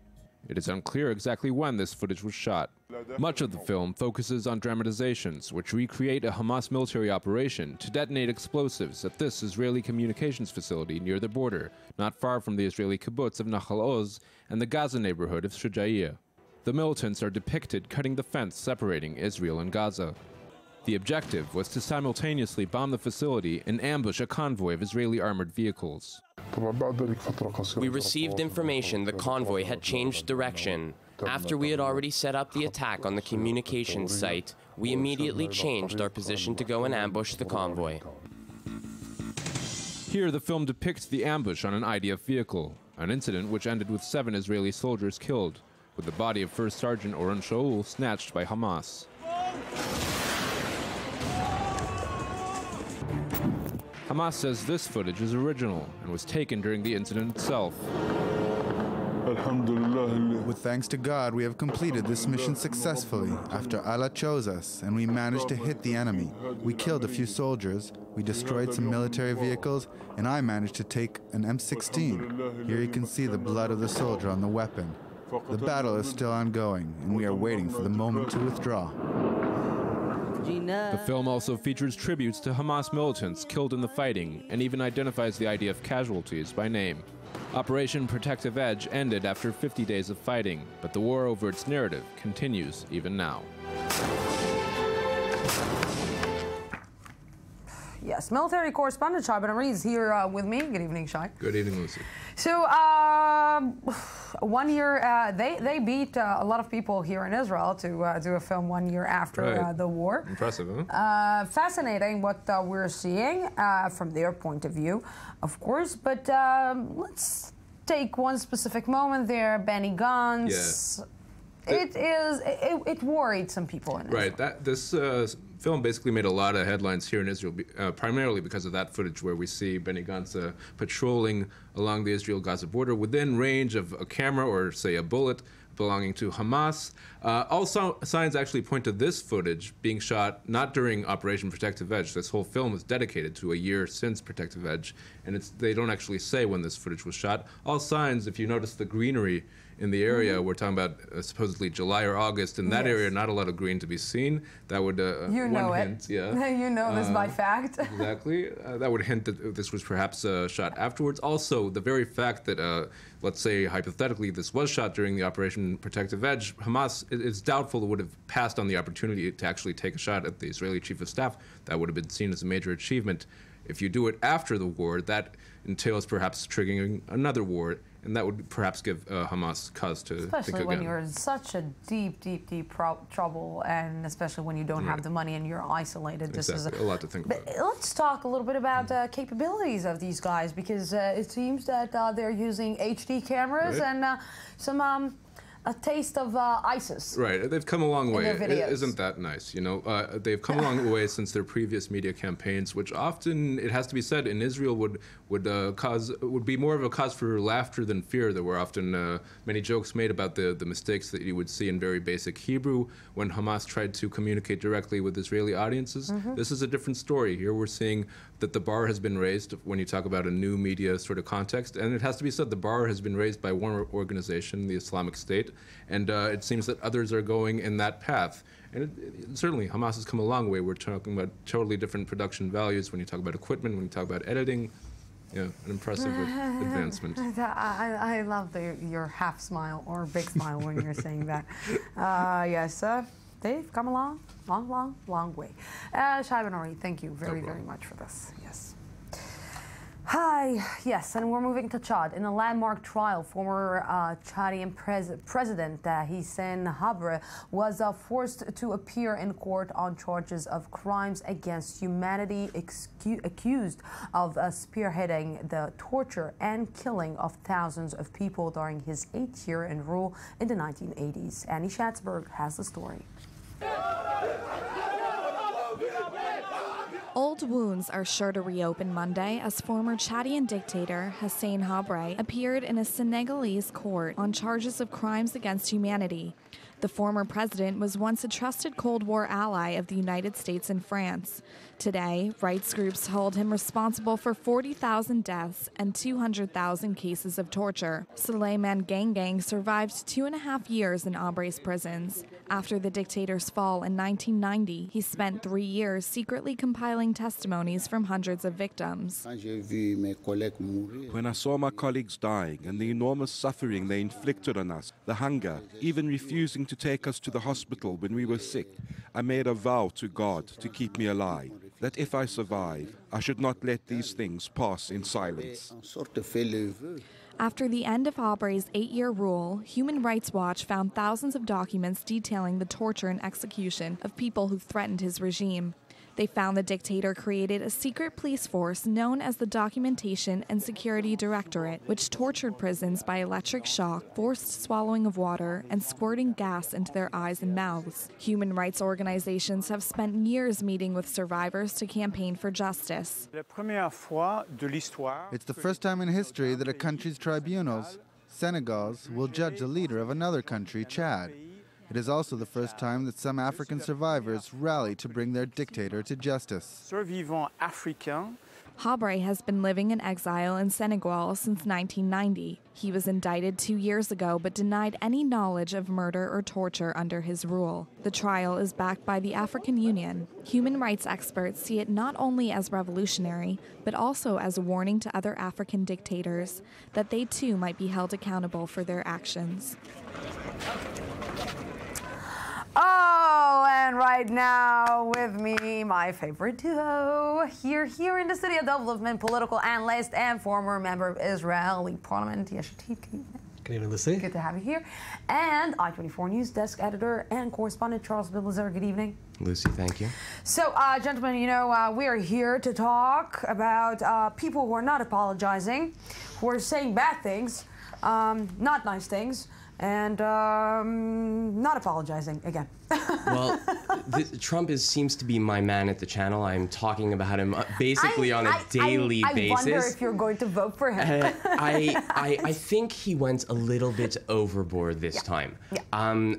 It is unclear exactly when this footage was shot. Much of the film focuses on dramatizations, which recreate a Hamas military operation to detonate explosives at this Israeli communications facility near the border, not far from the Israeli kibbutz of Nahal Oz and the Gaza neighborhood of Shujaiya. The militants are depicted cutting the fence separating Israel and Gaza. The objective was to simultaneously bomb the facility and ambush a convoy of Israeli armored vehicles. We received information the convoy had changed direction. After we had already set up the attack on the communications site, we immediately changed our position to go and ambush the convoy. Here, the film depicts the ambush on an IDF vehicle, an incident which ended with 7 Israeli soldiers killed, with the body of First Sergeant Oren Shaul snatched by Hamas. Hamas says this footage is original and was taken during the incident itself. With thanks to God, we have completed this mission successfully after Allah chose us and we managed to hit the enemy. We killed a few soldiers, we destroyed some military vehicles, and I managed to take an M16. Here you can see the blood of the soldier on the weapon. The battle is still ongoing and we are waiting for the moment to withdraw. The film also features tributes to Hamas militants killed in the fighting and even identifies the IDF casualties by name. Operation Protective Edge ended after 50 days of fighting, but the war over its narrative continues even now. Yes, military correspondent Shai Ben-Ari is here with me. Good evening, Shai. Good evening, Lucy. So, 1 year, they beat a lot of people here in Israel to do a film 1 year after the war. Impressive, huh? Fascinating what we're seeing from their point of view, of course. But let's take one specific moment there, Benny Gantz. Yeah. It worried some people in Israel. Right. This film basically made a lot of headlines here in Israel, primarily because of that footage where we see Benny Gantz patrolling along the Israel-Gaza border within range of a camera or, say, a bullet belonging to Hamas. All signs actually point to this footage being shot not during Operation Protective Edge. This whole film is dedicated to a year since Protective Edge, and they don't actually say when this footage was shot. All signs, if you notice the greenery in the area, we're talking about supposedly July or August. In that area, not a lot of green to be seen. That would you know one hint, yeah. You know this by fact. Exactly. That would hint that this was perhaps shot afterwards. Also, the very fact that, let's say hypothetically, this was shot during the Operation Protective Edge, Hamas is doubtful it would have passed on the opportunity to actually take a shot at the Israeli Chief of Staff. That would have been seen as a major achievement. If you do it after the war, that entails perhaps triggering another war, and that would perhaps give Hamas cause to think again. Especially when you're in such a deep trouble, and especially when you don't have the money and you're isolated. This is a lot to think about. But let's talk a little bit about capabilities of these guys, because it seems that they're using HD cameras and some a taste of ISIS. Right, they've come a long way. their videos. Isn't that nice? You know, they've come a long way since their previous media campaigns, which often, it has to be said, in Israel would be more of a cause for laughter than fear. There were often many jokes made about the mistakes that you would see in very basic Hebrew when Hamas tried to communicate directly with Israeli audiences. This is a different story. Here we're seeing that the bar has been raised when you talk about a new media sort of context, and it has to be said the bar has been raised by one organization, the Islamic State, and it seems that others are going in that path. And certainly Hamas has come a long way. We're talking about totally different production values when you talk about equipment, when you talk about editing. Yeah, an impressive advancement. I love your half smile or big smile when you're saying that. Yes, they've come a long way. Shai Ben-Ari, thank you very much for this. Yes. Hi, yes, and we're moving to Chad. In a landmark trial, former Chadian President Hissène Habré was forced to appear in court on charges of crimes against humanity, accused of spearheading the torture and killing of thousands of people during his 8th year in rule in the 1980s. Annie Schatzberg has the story. Old wounds are sure to reopen Monday as former Chadian dictator Hissène Habré appeared in a Senegalese court on charges of crimes against humanity. The former president was once a trusted Cold War ally of the United States and France. Today, rights groups hold him responsible for 40,000 deaths and 200,000 cases of torture. Souleymane Gangang survived 2.5 years in Habré's prisons. After the dictator's fall in 1990, he spent 3 years secretly compiling testimonies from hundreds of victims. When I saw my colleagues dying and the enormous suffering they inflicted on us, the hunger, even refusing to take us to the hospital when we were sick, I made a vow to God to keep me alive, that if I survive, I should not let these things pass in silence. After the end of Habré's 8-year rule, Human Rights Watch found thousands of documents detailing the torture and execution of people who threatened his regime. They found the dictator created a secret police force known as the Documentation and Security Directorate, which tortured prisons by electric shock, forced swallowing of water, and squirting gas into their eyes and mouths. Human rights organizations have spent years meeting with survivors to campaign for justice. It's the first time in history that a country's tribunals, Senegal's, will judge the leader of another country, Chad. It is also the first time that some African survivors rally to bring their dictator to justice. Habré has been living in exile in Senegal since 1990. He was indicted 2 years ago but denied any knowledge of murder or torture under his rule. The trial is backed by the African Union. Human rights experts see it not only as revolutionary, but also as a warning to other African dictators that they too might be held accountable for their actions. Oh, and right now with me, my favorite duo, here in the studio, development political analyst and former member of Israeli Parliament, Yeshatit. Good evening, Lucy. Good to have you here. And I-24 News desk editor and correspondent Charles Biblizer. Good evening. Lucy, thank you. So, gentlemen, you know, we are here to talk about people who are not apologizing, who are saying bad things, not nice things, and not apologizing again. Well, Trump seems to be my man at the channel. I'm talking about him basically on a daily basis. I wonder if you're going to vote for him. I think he went a little bit overboard this time. Yeah.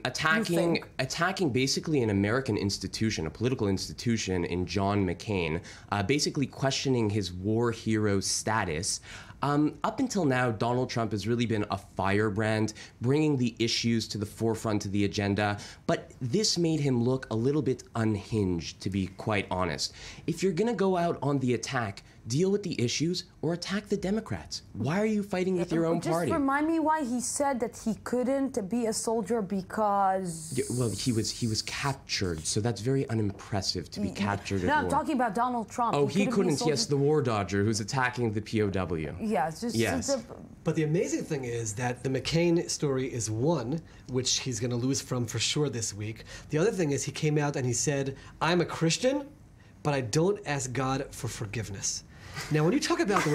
Attacking basically an American institution, a political institution in John McCain, basically questioning his war hero status. Up until now, Donald Trump has really been a firebrand, bringing the issues to the forefront of the agenda, but this made him look a little bit unhinged, to be quite honest. If you're going to go out on the attack, deal with the issues or attack the Democrats. Why are you fighting with your own party? Just remind me why he said that he couldn't be a soldier because... Yeah, well, he was captured, so that's very unimpressive to be captured at war. No, I'm talking about Donald Trump. Oh, he couldn't, yes, the war dodger who's attacking the POW. Yeah, it's just... Yes. But the amazing thing is that the McCain story is one, which he's going to lose from for sure this week. The other thing is he came out and he said, I'm a Christian, but I don't ask God for forgiveness. Now, when you talk about the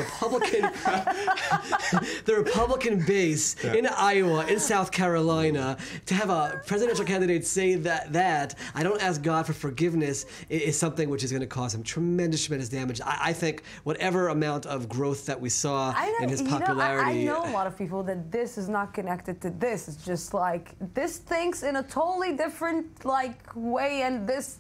Republican base in Iowa, in South Carolina, to have a presidential candidate say that I don't ask God for forgiveness is something which is going to cause him tremendous damage. I think whatever amount of growth that we saw in his popularity. I know a lot of people that this is not connected to this. It's just like this thinks in a totally different way, and this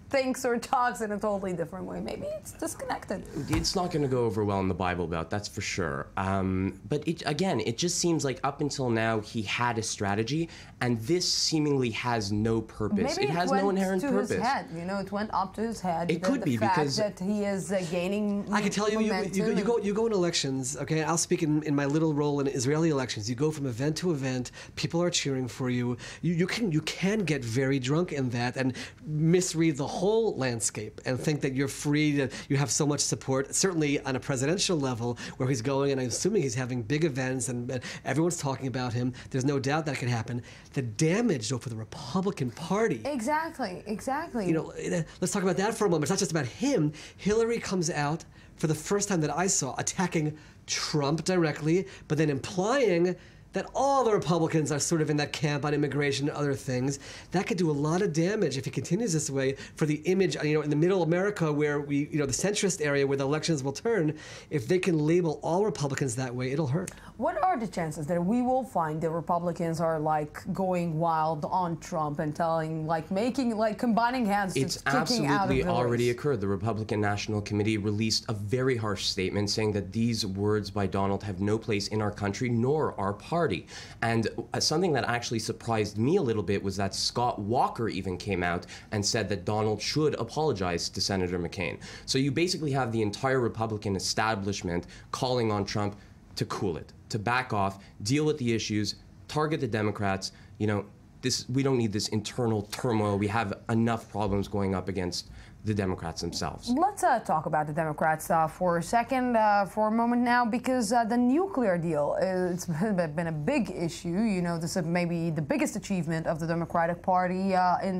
thinks or talks in a totally different way. Maybe it's disconnected. It's not going to go over well in the Bible Belt, that's for sure. But it just seems like up until now he had a strategy, and this seemingly has no purpose. Maybe it has no inherent purpose. His head. It went up to his head. It could be because that he is gaining. I can tell you, you go in elections. Okay, I'll speak in my little role in Israeli elections. You go from event to event. People are cheering for you. You can get very drunk in that and misread the whole landscape and think that you're free, that you have so much support, certainly on a presidential level where he's going, and I'm assuming he's having big events and everyone's talking about him. There's no doubt that can happen. The damage, though, for the Republican Party. Exactly. Let's talk about that for a moment. It's not just about him. Hillary comes out for the first time that I saw attacking Trump directly, but then implying that all the Republicans are sort of in that camp on immigration and other things. That could do a lot of damage if he continues this way for the image, in the middle America where the centrist area where the elections will turn. If they can label all Republicans that way, it'll hurt. What are the chances that we will find the Republicans are going wild on Trump and combining hands to it's kicking out of the absolutely race? already occurred. The Republican National Committee released a very harsh statement saying that these words by Donald have no place in our country nor our party. And something that actually surprised me a little bit was that Scott Walker even came out and said that Donald should apologize to Senator McCain. So you basically have the entire Republican establishment calling on Trump to cool it, to back off, deal with the issues, target the Democrats. We don't need this internal turmoil. We have enough problems going up against the Democrats themselves. Let's talk about the Democrats for a second, for a moment now, because the nuclear deal, it's been a big issue. This is maybe the biggest achievement of the Democratic Party in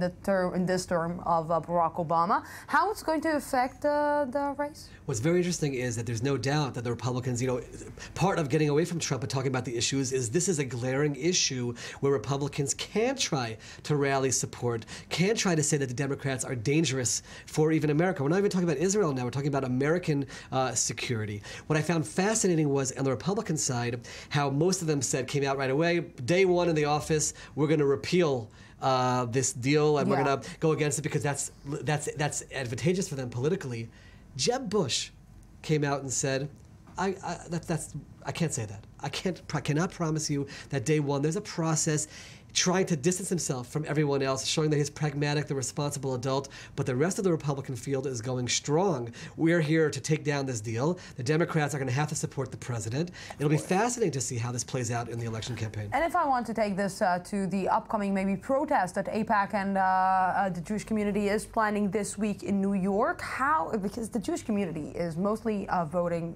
this term of Barack Obama. How it's going to affect the race? What's very interesting is that there's no doubt that the Republicans, part of getting away from Trump and talking about the issues is this is a glaring issue where Republicans can try to rally support, can try to say that the Democrats are dangerous for even America. We're not even talking about Israel now, we're talking about American security. What I found fascinating was on the Republican side, how most of them came out right away, day one in the office, we're going to repeal this deal and we're going to go against it because that's advantageous for them politically. Jeb Bush came out and said, I can't say that. I cannot promise you that day one. There's a process, trying to distance himself from everyone else, showing that he's pragmatic, the responsible adult, but the rest of the Republican field is going strong. We're here to take down this deal. The Democrats are going to have to support the president. It'll be fascinating to see how this plays out in the election campaign. And if I want to take this to the upcoming maybe protest that AIPAC and the Jewish community is planning this week in New York, because the Jewish community is mostly voting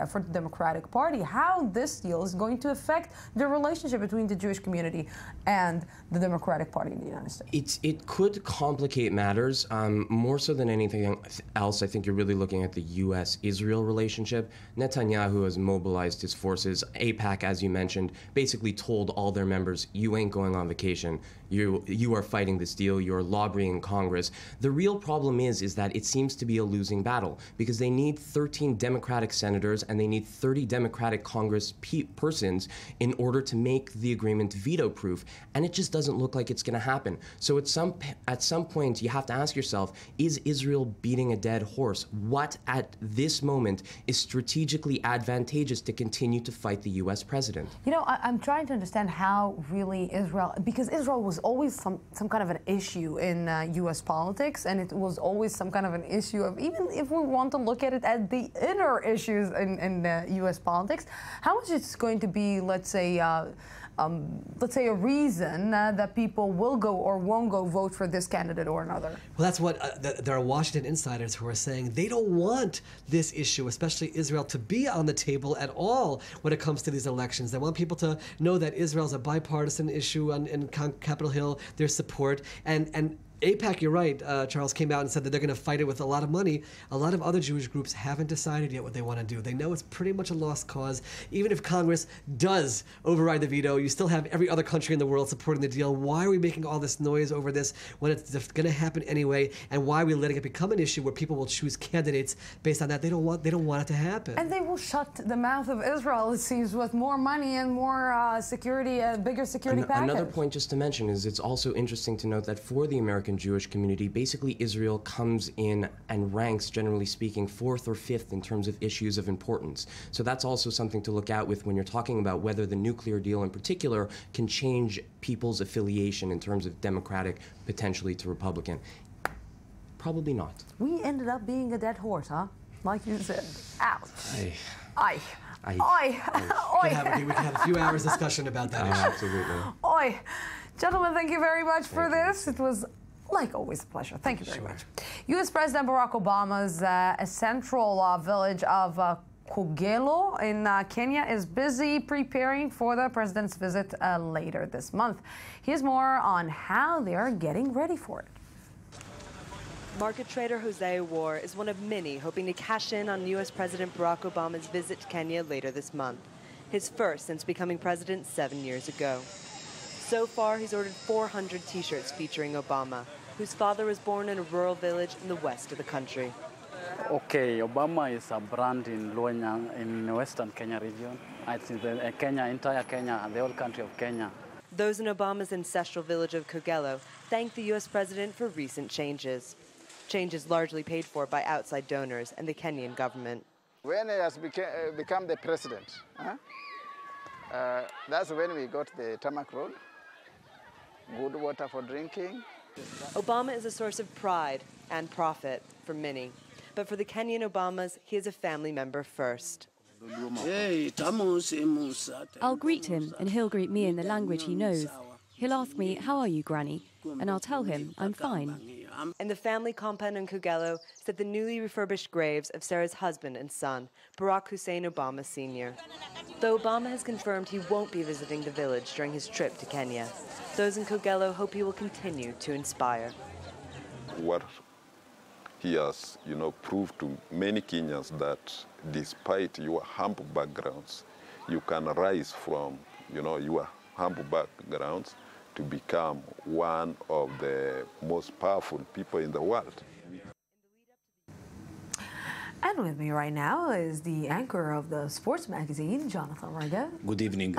for the Democratic Party, how this deal is going to affect the relationship between the Jewish community and the Democratic Party in the United States? It could complicate matters. More so than anything else, I think you're really looking at the U.S.-Israel relationship. Netanyahu has mobilized his forces. AIPAC, as you mentioned, basically told all their members, you ain't going on vacation. You are fighting this deal. You are lobbying Congress. The real problem is that it seems to be a losing battle because they need 13 Democratic senators and they need 30 Democratic Congress persons in order to make the agreement veto-proof. And it just doesn't look like it's going to happen. So at some point, you have to ask yourself, is Israel beating a dead horse? What at this moment is strategically advantageous to continue to fight the U.S. president? I'm trying to understand how really Israel, because Israel was always some kind of an issue in U.S. politics, and it was always some kind of an issue of, even if we want to look at it as the inner issues in U.S. politics, how much it's going to be, let's say a reason that people will go or won't go vote for this candidate or another. Well, that's what there are Washington insiders who are saying they don't want this issue, especially Israel, to be on the table at all when it comes to these elections. They want people to know that Israel is a bipartisan issue in Capitol Hill, their support, and AIPAC, you're right, Charles, came out and said that they're going to fight it with a lot of money. A lot of other Jewish groups haven't decided yet what they want to do. They know it's pretty much a lost cause. Even if Congress does override the veto, you still have every other country in the world supporting the deal. Why are we making all this noise over this when it's going to happen anyway? And why are we letting it become an issue where people will choose candidates based on that? They don't want it to happen. And they will shut the mouth of Israel, it seems, with more money and more security, bigger security package. Another point just to mention is it's also interesting to note that for the American Jewish community, basically Israel comes in and ranks, generally speaking, 4th or 5th in terms of issues of importance. So that's also something to look out with when you're talking about whether the nuclear deal in particular can change people's affiliation in terms of Democratic potentially to Republican. Probably not. We ended up being a dead horse, huh? Like you said. Ouch. Aye. We can have a few hours discussion about that issue. Absolutely. Oi. Gentlemen, thank you very much for this. It was, like always, a pleasure. Thank you very much. U.S. President Barack Obama's central village of Kogelo in Kenya is busy preparing for the president's visit later this month. Here's more on how they're getting ready for it. Market trader Jose War is one of many hoping to cash in on U.S. President Barack Obama's visit to Kenya later this month, his first since becoming president 7 years ago. So far, he's ordered 400 T-shirts featuring Obama, whose father was born in a rural village in the west of the country. Okay, Obama is a brand in Luoyang, in Western Kenya region. I think Kenya, entire Kenya, and the whole country of Kenya. Those in Obama's ancestral village of Kogelo thanked the U.S. president for recent changes. Changes largely paid for by outside donors and the Kenyan government. When he has become the president, that's when we got the tarmac road, good water for drinking. Obama is a source of pride and profit for many. But for the Kenyan Obamas, he is a family member first. I'll greet him and he'll greet me in the language he knows. He'll ask me, "How are you, Granny?" And I'll tell him, "I'm fine." And the family compound in Kogelo sit the newly refurbished graves of Sarah's husband and son, Barack Hussein Obama Sr. Though Obama has confirmed he won't be visiting the village during his trip to Kenya, those in Kogelo hope he will continue to inspire. What he has, proved to many Kenyans that despite your humble backgrounds, you can rise from, your humble backgrounds to become one of the most powerful people in the world. And with me right now is the anchor of the sports magazine, Jonathan Raga. Good evening.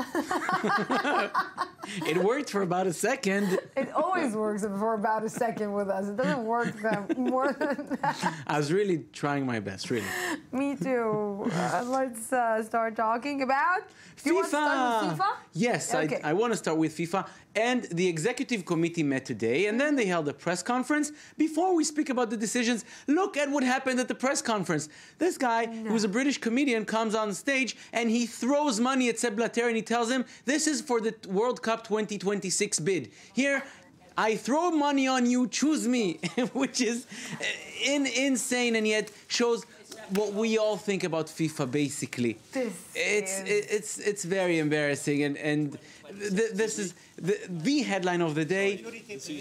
It worked for about a second. It always works for about a second with us. It doesn't work more than that. I was really trying my best, really. Me too. Let's start talking about FIFA. You want to start with FIFA? Yes, okay. I want to start with FIFA. And the executive committee met today, and then they held a press conference. Before we speak about the decisions, look at what happened at the press conference. This guy, who's a British comedian, comes on stage and he throws money at Sepp Blatter and he tells him, "This is for the World Cup 2026 bid. Here, I throw money on you, choose me," which is insane and yet shows what we all think about FIFA, basically. It's very embarrassing, and this is the headline of the day.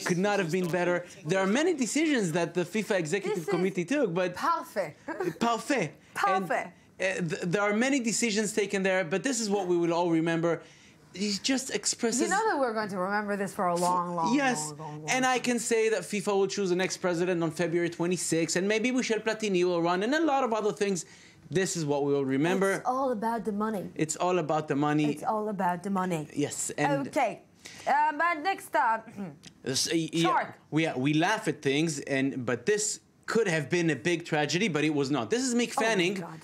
Could not have been better. There are many decisions that the FIFA Executive Committee took, but parfait. There are many decisions taken there, but this is what we will all remember. He just expresses... You know that we're going to remember this for a long Yes, and I can say that FIFA will choose the next president on February 26th, and maybe Michel Platini will run, and a lot of other things. This is what we will remember. It's all about the money. It's all about the money. It's all about the money. Yes. And okay. But next up... Shark. We laugh at things, but this could have been a big tragedy, but it was not. This is Mick Fanning. Oh my God.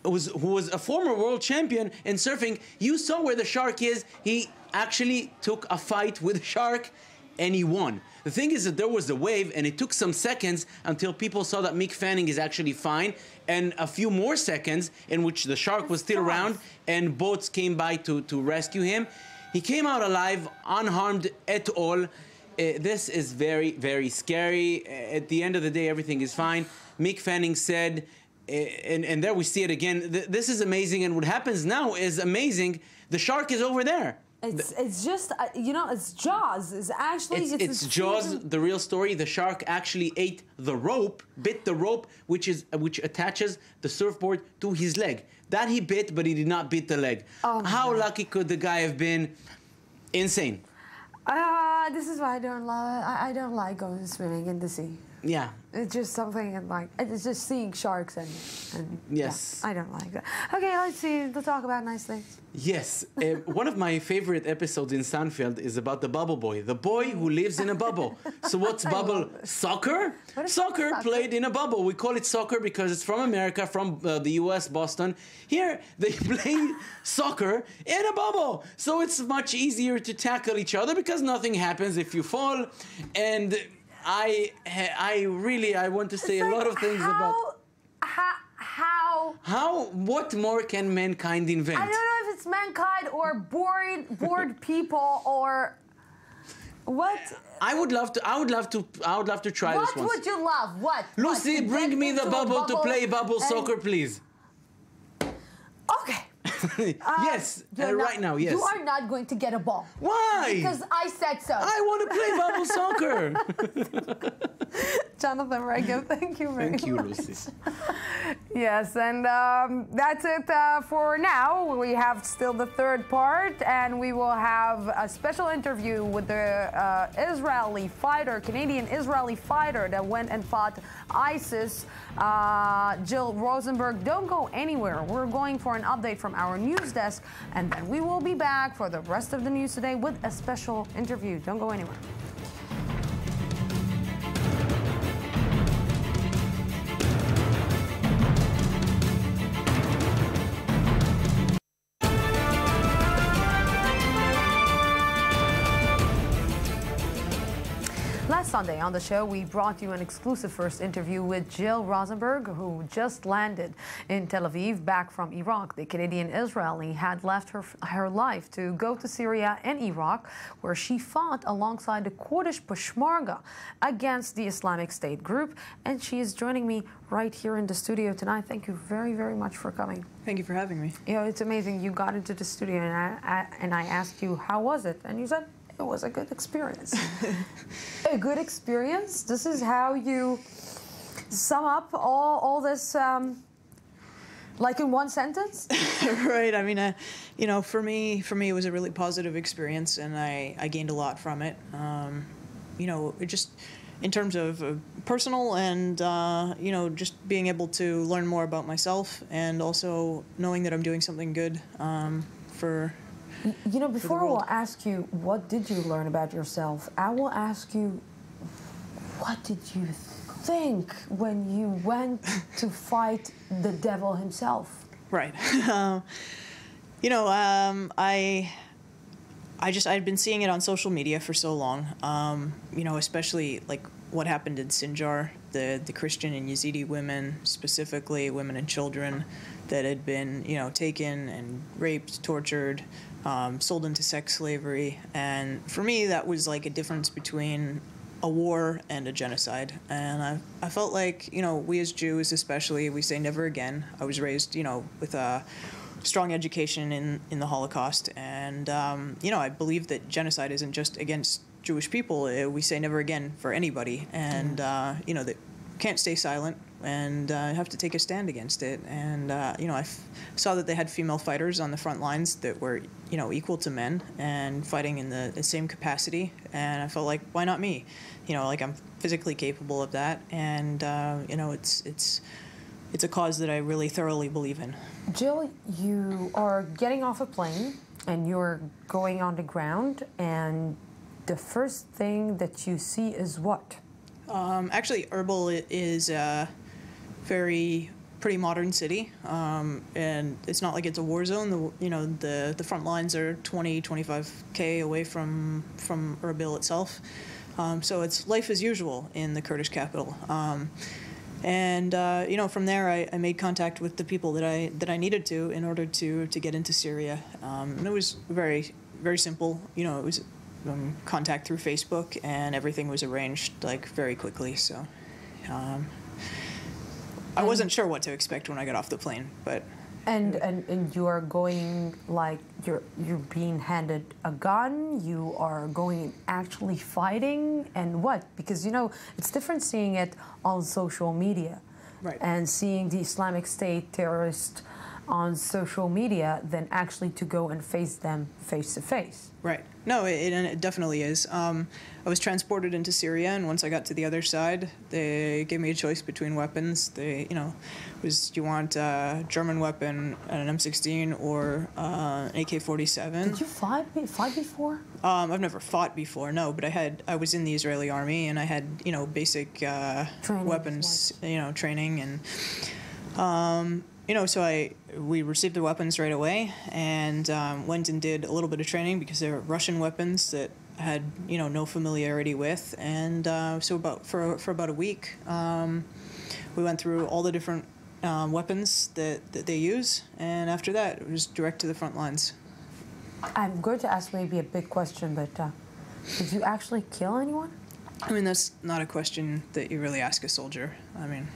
Who was a former world champion in surfing. You saw where the shark is. He actually took a fight with a shark and he won. The thing is that there was a wave and it took some seconds until people saw that Mick Fanning is actually fine, and a few more seconds in which the shark was still around and boats came by to rescue him. He came out alive, unharmed at all. This is very, very scary. At the end of the day, everything is fine. Mick Fanning said, and there we see it again. This is amazing, and what happens now is amazing. The shark is over there. It's just you know, it's Jaws. It's actually it's Jaws. The real story. The shark actually ate the rope, bit the rope, which attaches the surfboard to his leg. That he bit, but he did not bit the leg. Oh, how lucky could the guy have been? Insane. This is why I don't love. I don't like going swimming in the sea. Yeah. It's just something like it's just seeing sharks and yes. Yeah, I don't like that. Okay, let's see. Let's talk about nice things. Yes, one of my favorite episodes in Seinfeld is about the bubble boy, the boy who lives in a bubble. So what's bubble? Soccer? Soccer played in a bubble. We call it soccer because it's from America, from the U.S., Boston. Here, they play soccer in a bubble. So it's much easier to tackle each other because nothing happens if you fall. And I want to say a lot of things about... What more can mankind invent? I don't know if it's mankind or bored people or what. I would love to try this once. What would you love? What? Lucy, bring me the bubble to play bubble soccer, please. Okay. Yes, right now, yes. You are not going to get a ball. Why? Because I said so. I want to play bubble soccer. Jonathan Reagan, thank you very much. Thank you, Lucy. Yes, and that's it for now. We have still the third part, and we will have a special interview with the Israeli fighter, Canadian-Israeli fighter that went and fought ISIS, Jill Rosenberg. Don't go anywhere. We're going for an update from our news desk, and then we will be back for the rest of the news today with a special interview. Don't go anywhere. Last Sunday on the show, we brought you an exclusive first interview with Jill Rosenberg, who just landed in Tel Aviv back from Iraq. The Canadian-Israeli had left her life to go to Syria and Iraq, where she fought alongside the Kurdish Peshmerga against the Islamic State group. And she is joining me right here in the studio tonight. Thank you very, very much for coming. Thank you for having me. You know, it's amazing. You got into the studio and I asked you, how was it? And you said, it was a good experience. A good experience? This is how you sum up all this, like in one sentence? Right. I mean, you know, for me, it was a really positive experience, and I gained a lot from it. You know, it just in terms of personal and, you know, just being able to learn more about myself and also knowing that I'm doing something good for... You know, before I will ask you, what did you learn about yourself? I will ask you, what did you think when you went to fight the devil himself? Right. You know, I'd been seeing it on social media for so long. You know, especially like what happened in Sinjar, the Christian and Yazidi women, specifically women and children that had been, you know, taken and raped, tortured, sold into sex slavery. And for me, that was like a difference between a war and a genocide. And I felt like, you know, we as Jews especially, we say never again. I was raised, you know, with a strong education in the Holocaust. And, you know, I believe that genocide isn't just against Jewish people. We say never again for anybody. And, you know, that can't stay silent and have to take a stand against it. And, you know, I saw that they had female fighters on the front lines that were, you know, equal to men and fighting in the same capacity. And I felt like, why not me? You know, like I'm physically capable of that. And, you know, it's a cause that I really thoroughly believe in. Jill, you are getting off a plane and you're going on the ground, and the first thing that you see is what? Actually, Erbil is a pretty modern city, and it's not like it's a war zone. You know, the front lines are 25K away from Erbil itself, so it's life as usual in the Kurdish capital. And you know, from there, I made contact with the people that I needed to in order to get into Syria, and it was very, very simple. You know, it was contact through Facebook, and everything was arranged like very quickly. So I wasn't sure what to expect when I got off the plane, but And you are going, like, you're being handed a gun, you are going actually fighting, and what? Because, you know, it's different seeing it on social media. Right. And seeing the Islamic State terrorist on social media than actually to go and face them face to face. Right. No, it definitely is. I was transported into Syria, and once I got to the other side, they gave me a choice between weapons. They, you know, do you want a German weapon, an M16, or an AK-47? Did you fight before? I've never fought before, no, but I was in the Israeli army, and I had, you know, basic weapons, you know, training, and you know, so we received the weapons right away, and went and did a little bit of training because they were Russian weapons that I had, you know, no familiarity with, and so for about a week, we went through all the different weapons that they use, and after that, it was direct to the front lines. I'm going to ask maybe a big question, but did you actually kill anyone? I mean, that's not a question that you really ask a soldier. I mean.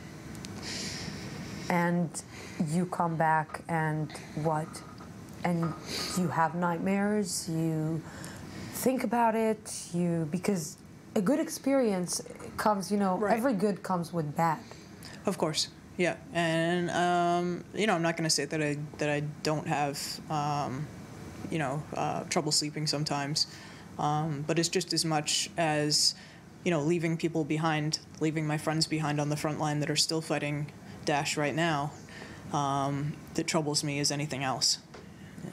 And you come back and what? And you have nightmares, you think about it, because a good experience comes, you know, right. Every good comes with bad. Of course, yeah. And, you know, I'm not going to say that I don't have, you know, trouble sleeping sometimes, but it's just as much as, you know, leaving people behind, leaving my friends behind on the front line that are still fighting Daesh right now, that troubles me as anything else.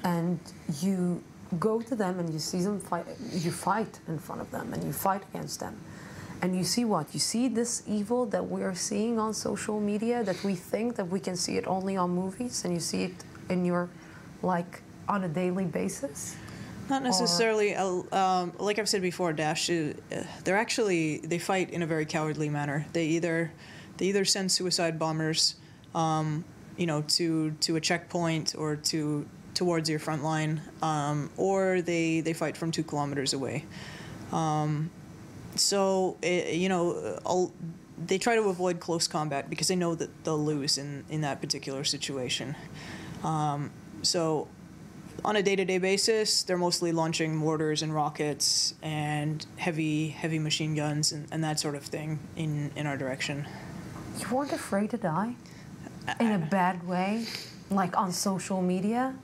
And you go to them and you see them fight, you fight in front of them and you fight against them. And you see what? You see this evil that we are seeing on social media, that we think that we can see it only on movies, and you see it in your, like, on a daily basis? Not necessarily. Like I've said before, Daesh, they fight in a very cowardly manner. They either send suicide bombers, you know, to a checkpoint or towards your front line, or they fight from 2 kilometers away. So, you know, they try to avoid close combat because they know that they'll lose in that particular situation. So, on a day-to-day basis, they're mostly launching mortars and rockets and heavy machine guns and that sort of thing in our direction. You weren't afraid to die? In a bad way? Like on social media?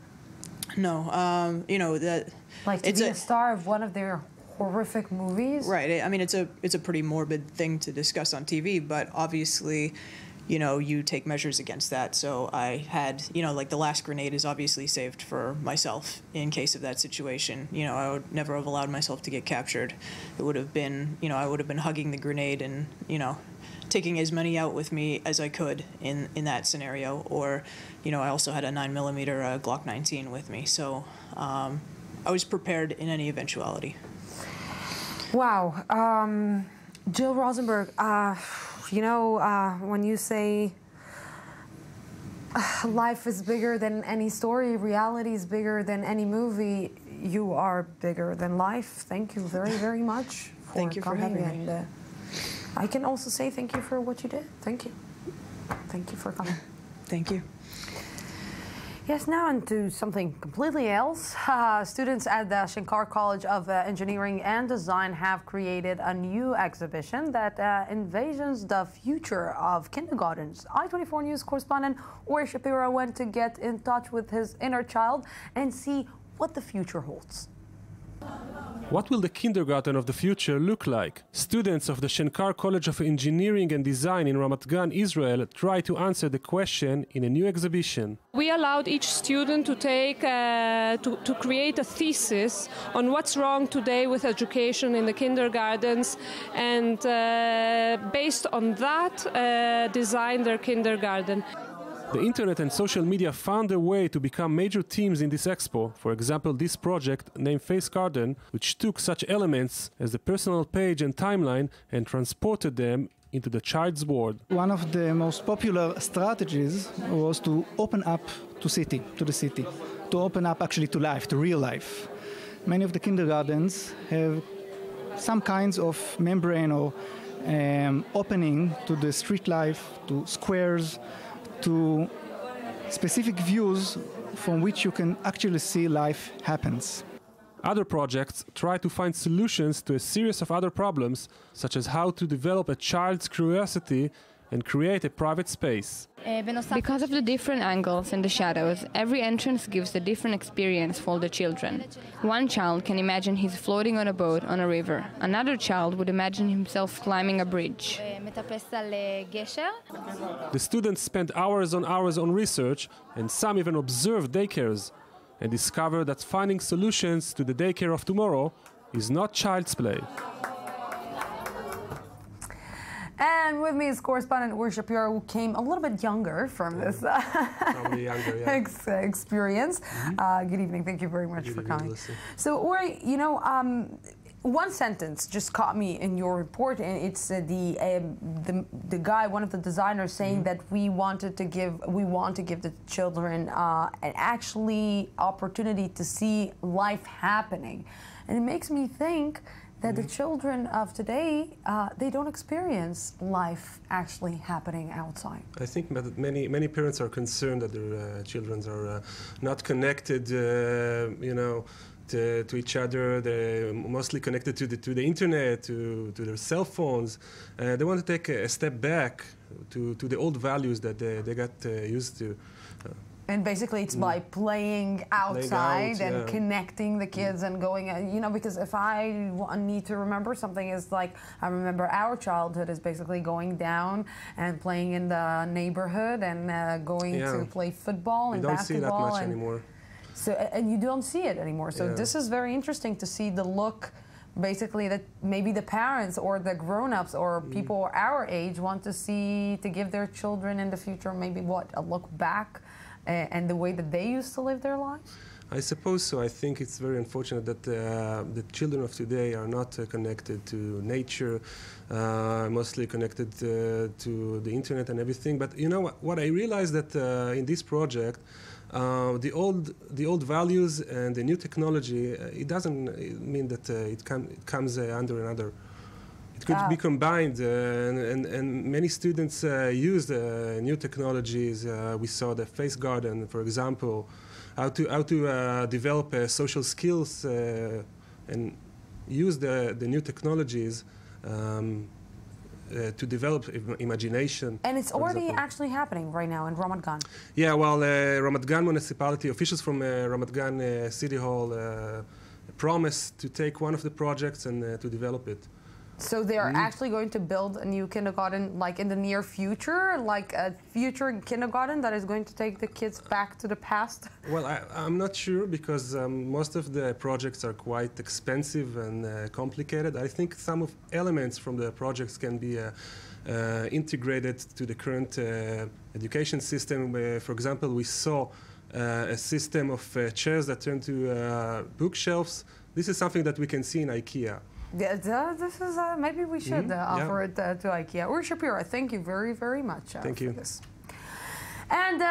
No. You know, that... Like to be a star of one of their horrific movies? Right. I mean, it's a pretty morbid thing to discuss on TV, but obviously, you know, you take measures against that. So I had, you know, like the last grenade is obviously saved for myself in case of that situation. You know, I would never have allowed myself to get captured. It would have been, you know, I would have been hugging the grenade and, you know, taking as many out with me as I could in that scenario. Or, you know, I also had a 9mm Glock 19 with me. So I was prepared in any eventuality. Wow. Jill Rosenberg, you know, when you say life is bigger than any story, reality is bigger than any movie, you are bigger than life. Thank you very, very much for Thank you coming. for having me. I can also say thank you for what you did. Thank you. Thank you for coming. Thank you. Yes, now into something completely else. Students at the Shankar College of Engineering and Design have created a new exhibition that envisions the future of kindergartens. I-24 News correspondent Ori Shapiro went to get in touch with his inner child and see what the future holds. What will the kindergarten of the future look like? Students of the Shankar College of Engineering and Design in Ramat Gan, Israel, try to answer the question in a new exhibition. We allowed each student to take to create a thesis on what's wrong today with education in the kindergartens, and based on that, design their kindergarten. The internet and social media found a way to become major themes in this expo. For example, this project named Face Garden, which took such elements as the personal page and timeline and transported them into the child's world. One of the most popular strategies was to open up to the city, to open up actually to life, to real life. Many of the kindergartens have some kinds of membrane or opening to the street life, to squares, to specific views from which you can actually see life happens. Other projects try to find solutions to a series of other problems, such as how to develop a child's curiosity and create a private space. Because of the different angles and the shadows, every entrance gives a different experience for the children. One child can imagine he's floating on a boat on a river. Another child would imagine himself climbing a bridge. The students spend hours on research, and some even observe daycares, and discover that finding solutions to the daycare of tomorrow is not child's play. And with me is correspondent Uri Shapiro, who came a little bit younger from this experience. Good evening. Thank you very much for coming. So, Uri, you know, one sentence just caught me in your report, and it's the guy, one of the designers, saying that we want to give the children an actually opportunity to see life happening, and it makes me think that the children of today, they don't experience life actually happening outside. I think that many parents are concerned that their children are not connected, you know, to each other. They're mostly connected to the internet, to their cell phones. They want to take a step back to the old values that they got used to. And basically it's by playing outside and connecting the kids and going, you know, because if I need to remember something, is like, I remember our childhood is basically going down and playing in the neighborhood and going to play football and basketball. You don't see that much anymore. So, and you don't see it anymore. So this is very interesting to see the look, basically, that maybe the parents or the grown-ups or people our age want to see, to give their children in the future, maybe a look back and the way that they used to live their lives? I suppose so. I think it's very unfortunate that the children of today are not connected to nature, mostly connected to the internet and everything. But you know what I realized that in this project, the old values and the new technology, it doesn't mean that it comes under another. It could be combined, and many students use new technologies. We saw the face garden, for example, how to develop social skills and use the new technologies to develop imagination. And it's already actually happening right now in Ramat Gan. Yeah, well, Ramat Gan municipality, officials from Ramat Gan City Hall promised to take one of the projects and to develop it. So they are actually going to build a new kindergarten, like in the near future, like a future kindergarten that is going to take the kids back to the past? Well, I'm not sure, because most of the projects are quite expensive and complicated. I think some of elements from the projects can be integrated to the current education system. For example, we saw a system of chairs that turn to bookshelves. This is something that we can see in IKEA. Yeah, this is maybe we should offer it to IKEA. Uri Shapiro, thank you very, very much for this. And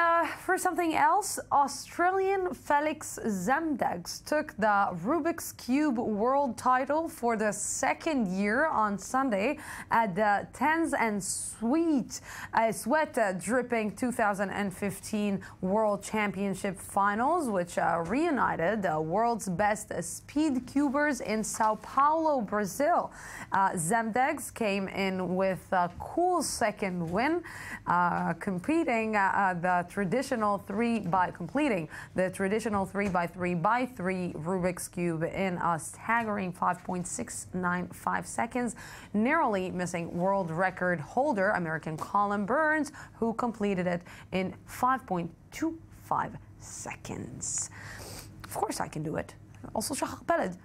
for something else, Australian Felix Zemdegs took the Rubik's Cube world title for the second year on Sunday at the Tense and Sweat-Dripping 2015 World Championship Finals, which reunited the world's best speed cubers in Sao Paulo, Brazil. Zemdegs came in with a cool second win, completing the traditional 3x3x3 Rubik's Cube in a staggering 5.695 seconds, narrowly missing world record holder American Colin Burns, who completed it in 5.25 seconds. Of course I can do it. Also Shahak Beled,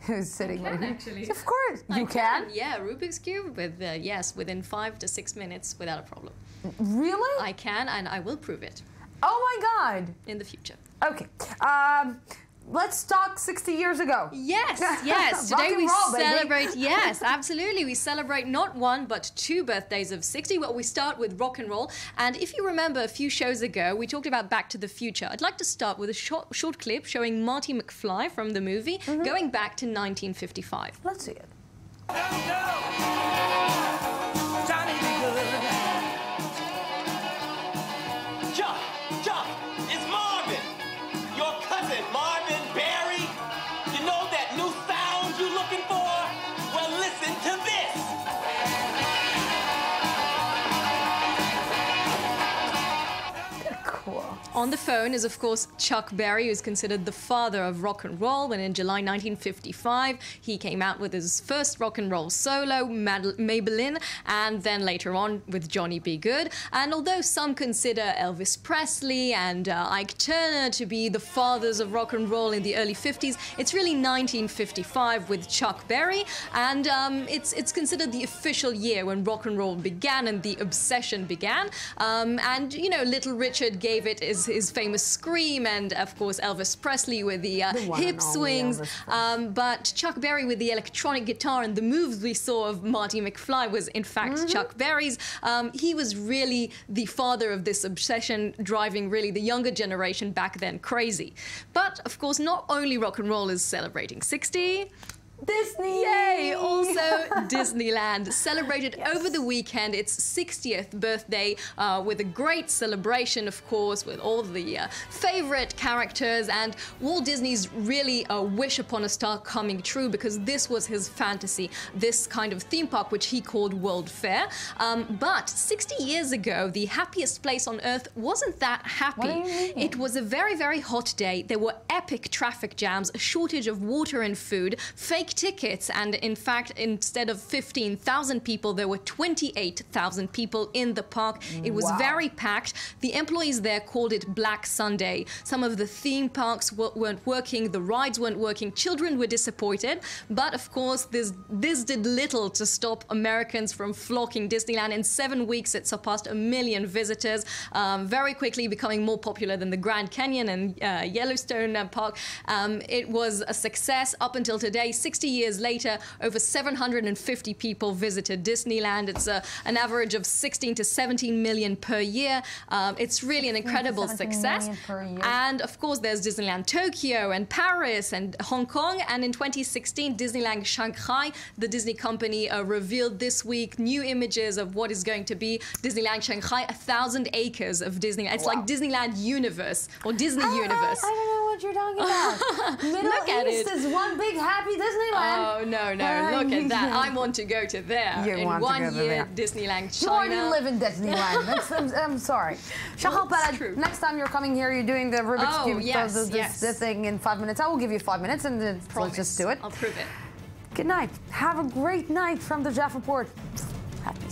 who's sitting right here. Actually. Of course, you can. Yeah, Rubik's Cube with yes, within 5 to 6 minutes without a problem. Really? I can, and I will prove it. Oh my God! In the future. Okay. Let's talk 60 years ago. Yes, yes. Today we celebrate, yes, absolutely. We celebrate not one, but 2 birthdays of 60. Well, we start with rock and roll. And if you remember a few shows ago, we talked about Back to the Future. I'd like to start with a short clip showing Marty McFly from the movie going back to 1955. Let's see it. Johnny be good. John. On the phone is, of course, Chuck Berry, who's considered the father of rock and roll, when in July 1955 he came out with his first rock and roll solo, Maybelline, and then later on with Johnny B. Good. And although some consider Elvis Presley and Ike Turner to be the fathers of rock and roll in the early 50s, it's really 1955 with Chuck Berry, and it's considered the official year when rock and roll began and the obsession began. And, you know, Little Richard gave it his famous scream, and, of course, Elvis Presley with the hip swings. But Chuck Berry with the electronic guitar and the moves we saw of Marty McFly was, in fact, Chuck Berry's. He was really the father of this obsession, driving really the younger generation back then crazy. But, of course, not only rock and roll is celebrating 60. Disney! Yay! Also, Disneyland celebrated over the weekend its 60th birthday with a great celebration, of course, with all the favorite characters, and Walt Disney's really wish upon a star coming true, because this was his fantasy, this kind of theme park, which he called World Fair. But 60 years ago, the happiest place on Earth wasn't that happy. What do you mean? It was a very, very hot day. There were epic traffic jams, a shortage of water and food, fake tickets, and in fact, instead of 15,000 people, there were 28,000 people in the park. It was very packed. The employees there called it Black Sunday. Some of the theme parks weren't working, the rides weren't working, children were disappointed, but of course this did little to stop Americans from flocking Disneyland. In 7 weeks, it surpassed 1 million visitors, very quickly becoming more popular than the Grand Canyon and Yellowstone Park. It was a success up until today. 60 years later, over 750 people visited Disneyland. It's an average of 16 to 17 million per year. It's really an incredible success. And of course, there's Disneyland Tokyo and Paris and Hong Kong. And in 2016, Disneyland Shanghai, the Disney company, revealed this week new images of what is going to be Disneyland Shanghai, 1,000 acres of Disneyland. It's like Disneyland Universe or Disney Universe. I don't know what you're talking about. Middle East is one big happy Disneyland. Oh, no, look at that. I want to go to there. You in want 1 to go to year, there. Disneyland You China. already live in Disneyland. I'm sorry. Shahal Balad, next time you're coming here, you're doing the Rubik's Cube. Yes, the thing in 5 minutes. I will give you 5 minutes, and then let's just do it. I'll prove it. Good night. Have a great night from the Jaffa Port. Happy.